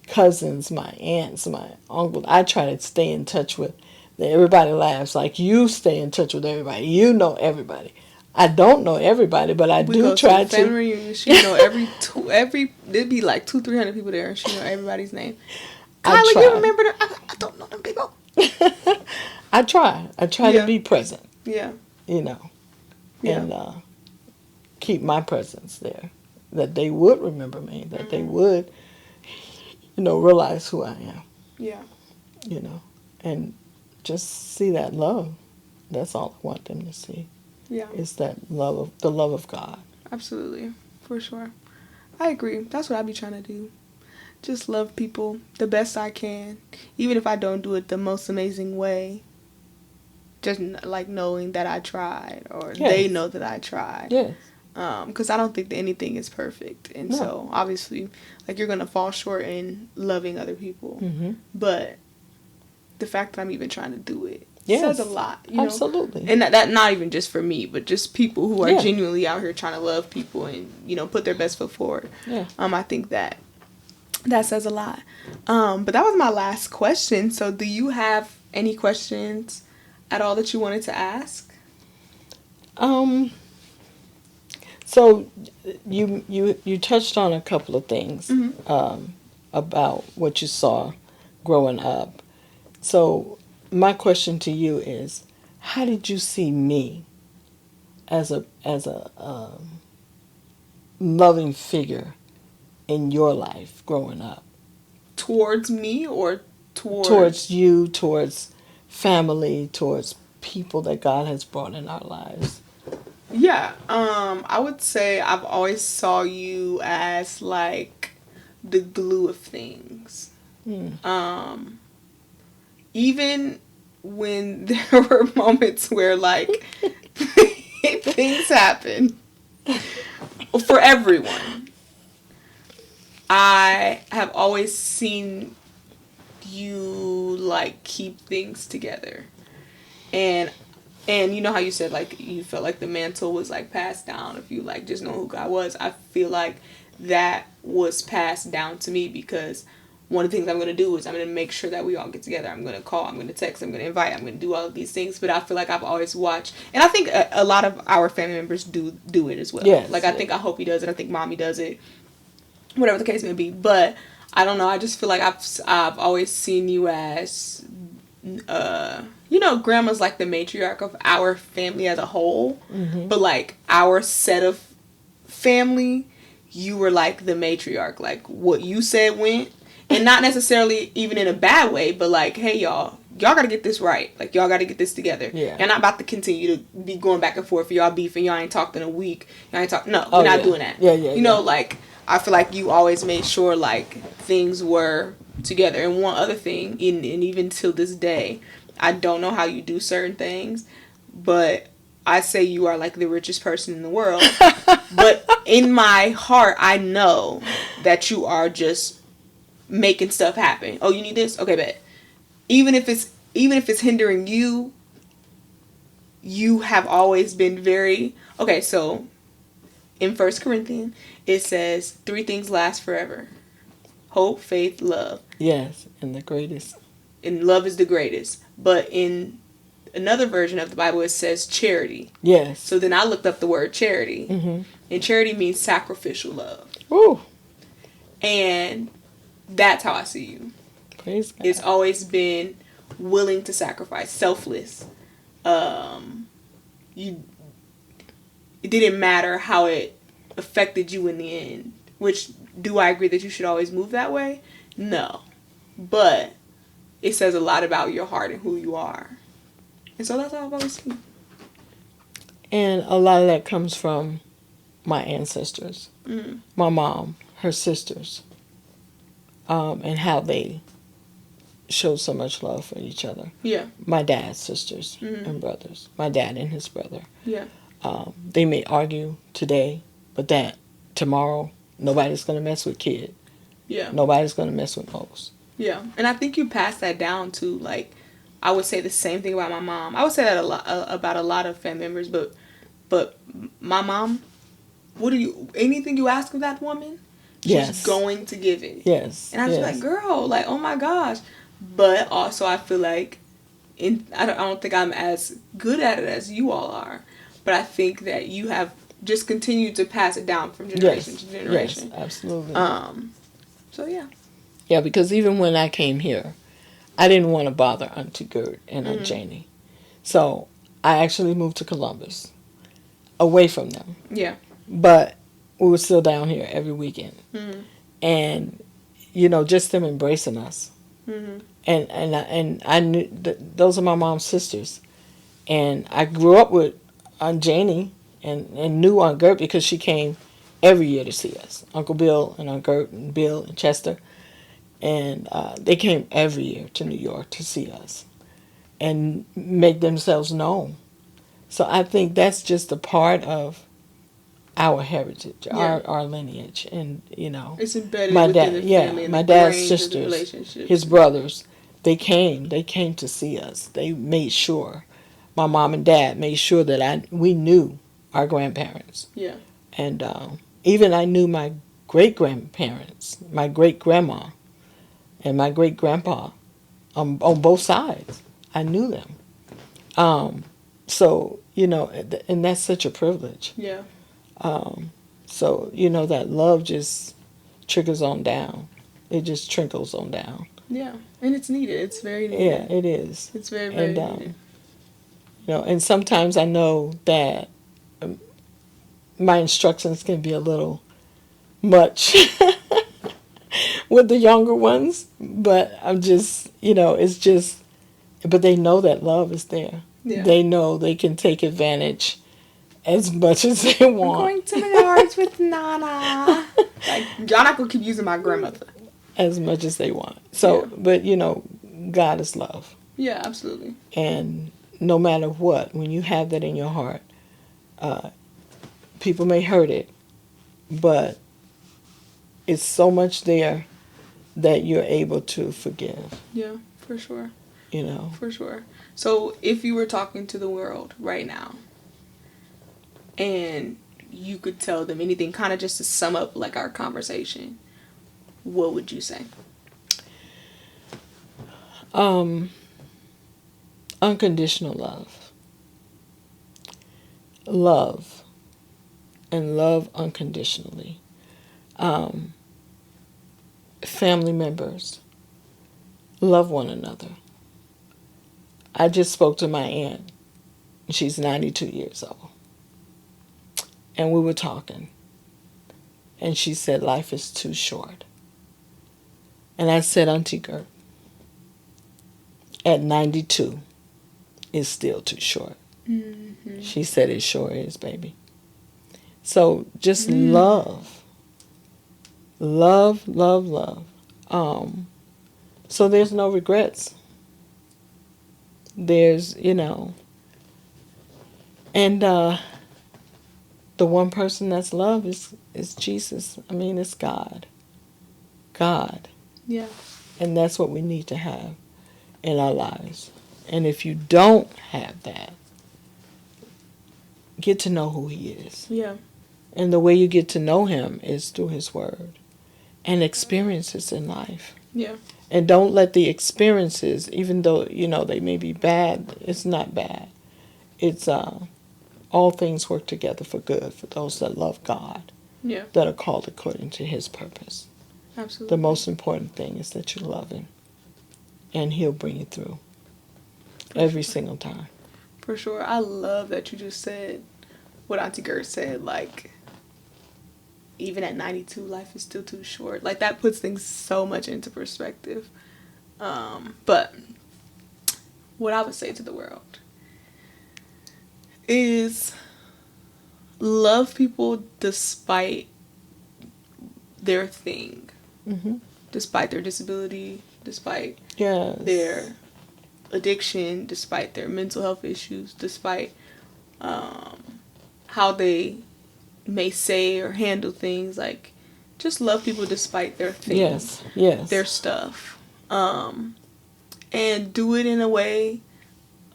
cousins, my aunts, my uncles, I try to stay in touch with. Everybody laughs, like, you stay in touch with everybody. You know everybody. I don't know everybody, but I do try to. Family reunion, she know there'd be like 200-300 people there, and she know everybody's name. Kylie, you remember them? I don't know them people. I try to be present. Yeah. You know, and keep my presence there, that they would remember me, that they would, you know, realize who I am. Yeah. You know, and just see that love. That's all I want them to see. Yeah. It's the love of God. Absolutely. For sure. I agree. That's what I be trying to do. Just love people the best I can. Even if I don't do it the most amazing way. Just like knowing that I tried. Or they know that I tried. Yes. Because I don't think that anything is perfect. And so, obviously, like, you're going to fall short in loving other people. Mm-hmm. But the fact that I'm even trying to do it says a lot. You Absolutely. know? And that not even just for me, but just people who are genuinely out here trying to love people and, you know, put their best foot forward. Yeah. I think that says a lot. But that was my last question. So do you have any questions at all that you wanted to ask? So you touched on a couple of things about what you saw growing up. So my question to you is, how did you see me as a loving figure in your life growing up? Towards me or towards you, towards family, towards people that God has brought in our lives? Yeah, I would say I've always saw you as like the glue of things. Even when there were moments where like things happen for everyone, I have always seen you like keep things together. And you know how you said like you felt like the mantle was like passed down if you like just know who God was. I feel like that was passed down to me because one of the things I'm going to do is I'm going to make sure that we all get together. I'm going to call, I'm going to text, I'm going to invite, I'm going to do all of these things. But I feel like I've always watched, and I think a lot of our family members do it as well. Yes, like, I think, I hope he does it. I think mommy does it. Whatever the case may be. But I don't know. I just feel like I've always seen you as, grandma's like the matriarch of our family as a whole. Mm-hmm. But like our set of family, you were like the matriarch. Like what you said went. And not necessarily even in a bad way, but like, hey, y'all got to get this right. Like, y'all got to get this together. Yeah. You're not about to continue to be going back and forth for y'all beefing. Y'all ain't talked in a week. Y'all ain't talked. No, we're not doing that. Yeah. You know, like, I feel like you always made sure, like, things were together. And one other thing, and even till this day, I don't know how you do certain things, but I say you are, like, the richest person in the world. But in my heart, I know that you are just making stuff happen. Oh, you need this? Okay, bet. Even if it's hindering you, you have always been very okay. So in 1 Corinthians, it says 3 things last forever: hope, faith, love. Yes, and the greatest. And love is the greatest. But in another version of the Bible, it says charity. Yes. So then I looked up the word charity, mm-hmm. and charity means sacrificial love. Ooh. And that's how I see you. Praise God. It's always been willing to sacrifice, selfless. It didn't matter how it affected you in the end. Which, do I agree that you should always move that way? No. But it says a lot about your heart and who you are. And so that's how I've always seen. And a lot of that comes from my ancestors. Mm-hmm. My mom, her sisters. And how they showed so much love for each other. Yeah. My dad's sisters mm-hmm. and brothers. My dad and his brother. Yeah. They may argue today, but that tomorrow, nobody's going to mess with kid. Yeah. Nobody's going to mess with most. Yeah. And I think you passed that down to, like, I would say the same thing about my mom. I would say that a lot about a lot of family members, but my mom, anything you ask of that woman, she's going to give it. Yes. And I'm just like, girl, like, oh my gosh. But also I feel like, I don't think I'm as good at it as you all are. But I think that you have just continued to pass it down from generation to generation. Yes, absolutely. So yeah. Yeah, because even when I came here, I didn't want to bother Auntie Gert and Aunt Janie. So I actually moved to Columbus, away from them. Yeah. But we were still down here every weekend. Mm-hmm. And, just them embracing us. Mm-hmm. And I knew those are my mom's sisters. And I grew up with Aunt Janie and knew Aunt Gert because she came every year to see us. Uncle Bill and Aunt Gert and Bill and Chester. And they came every year to New York to see us and make themselves known. So I think that's just a part of our heritage, our lineage, and it's embedded my within dad, the family. And my the dad's brains sisters, his brothers, they came to see us. They made sure, my mom and dad made sure that we knew our grandparents. Yeah, and even I knew my great grandparents, my great grandma, and my great grandpa, on both sides. I knew them. So and that's such a privilege. Yeah. So, that love just trickles on down. It just trickles on down. Yeah. And it's needed. It's very needed. Yeah, it is. It's very, very needed. And sometimes I know that my instructions can be a little much with the younger ones, but I'm just, it's just, but they know that love is there. Yeah. They know they can take advantage as much as they want. I'm going to Menards with Nana. Like, y'all not going to keep using my grandmother. As much as they want. So, but, God is love. Yeah, absolutely. And no matter what, when you have that in your heart, people may hurt it, but it's so much there that you're able to forgive. Yeah, for sure. For sure. So if you were talking to the world right now and you could tell them anything, kind of just to sum up like our conversation, what would you say? Unconditional love. Love. And love unconditionally. Family members. Love one another. I just spoke to my aunt. She's 92 years old. And we were talking. And she said, life is too short. And I said, Auntie Gert, at 92, it's still too short. Mm-hmm. She said, it sure is, baby. So just love. Love, love, love. So there's no regrets. There's, and the one person that's love is Jesus. I mean, it's God. God. Yeah. And that's what we need to have in our lives. And if you don't have that, get to know who he is. Yeah. And the way you get to know him is through his word and experiences in life. Yeah. And don't let the experiences, even though, they may be bad, it's not bad. It's all things work together for good for those that love God. Yeah. That are called according to his purpose. Absolutely. The most important thing is that you love him. And he'll bring you through. Every single time. For sure. I love that you just said what Auntie Gert said, like, even at 92, life is still too short. Like, that puts things so much into perspective. But what I would say to the world is love people despite their thing. Mm-hmm. Despite their disability, despite their addiction, despite their mental health issues, despite how they may say or handle things. Like, just love people despite their things, their stuff, and do it in a way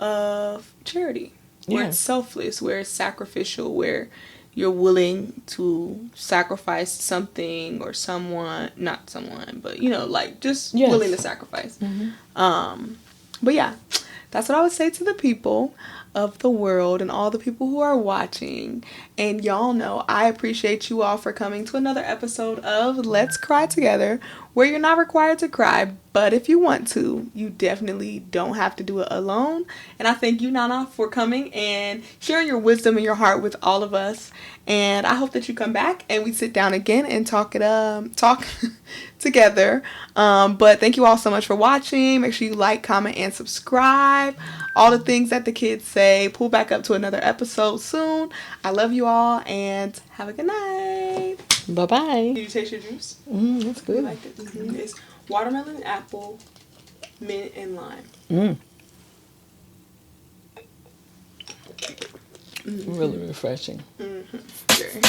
of charity, where it's selfless, where it's sacrificial, where you're willing to sacrifice something or someone, not someone, but just willing to sacrifice. Mm-hmm. But yeah, that's what I would say to the people of the world and all the people who are watching. And y'all know I appreciate you all for coming to another episode of Let's Cry Together, where you're not required to cry, but if you want to, you definitely don't have to do it alone. And I thank you, Nana, for coming and sharing your wisdom and your heart with all of us. And I hope that you come back and we sit down again and talk together. But thank you all so much for watching. Make sure you like, comment, and subscribe. All the things that the kids say. Pull back up to another episode soon. I love you all and have a good night. Bye-bye. Did you taste your juice? That's good. I liked it. Mm-hmm. It's watermelon, apple, mint, and lime. Really refreshing. Very.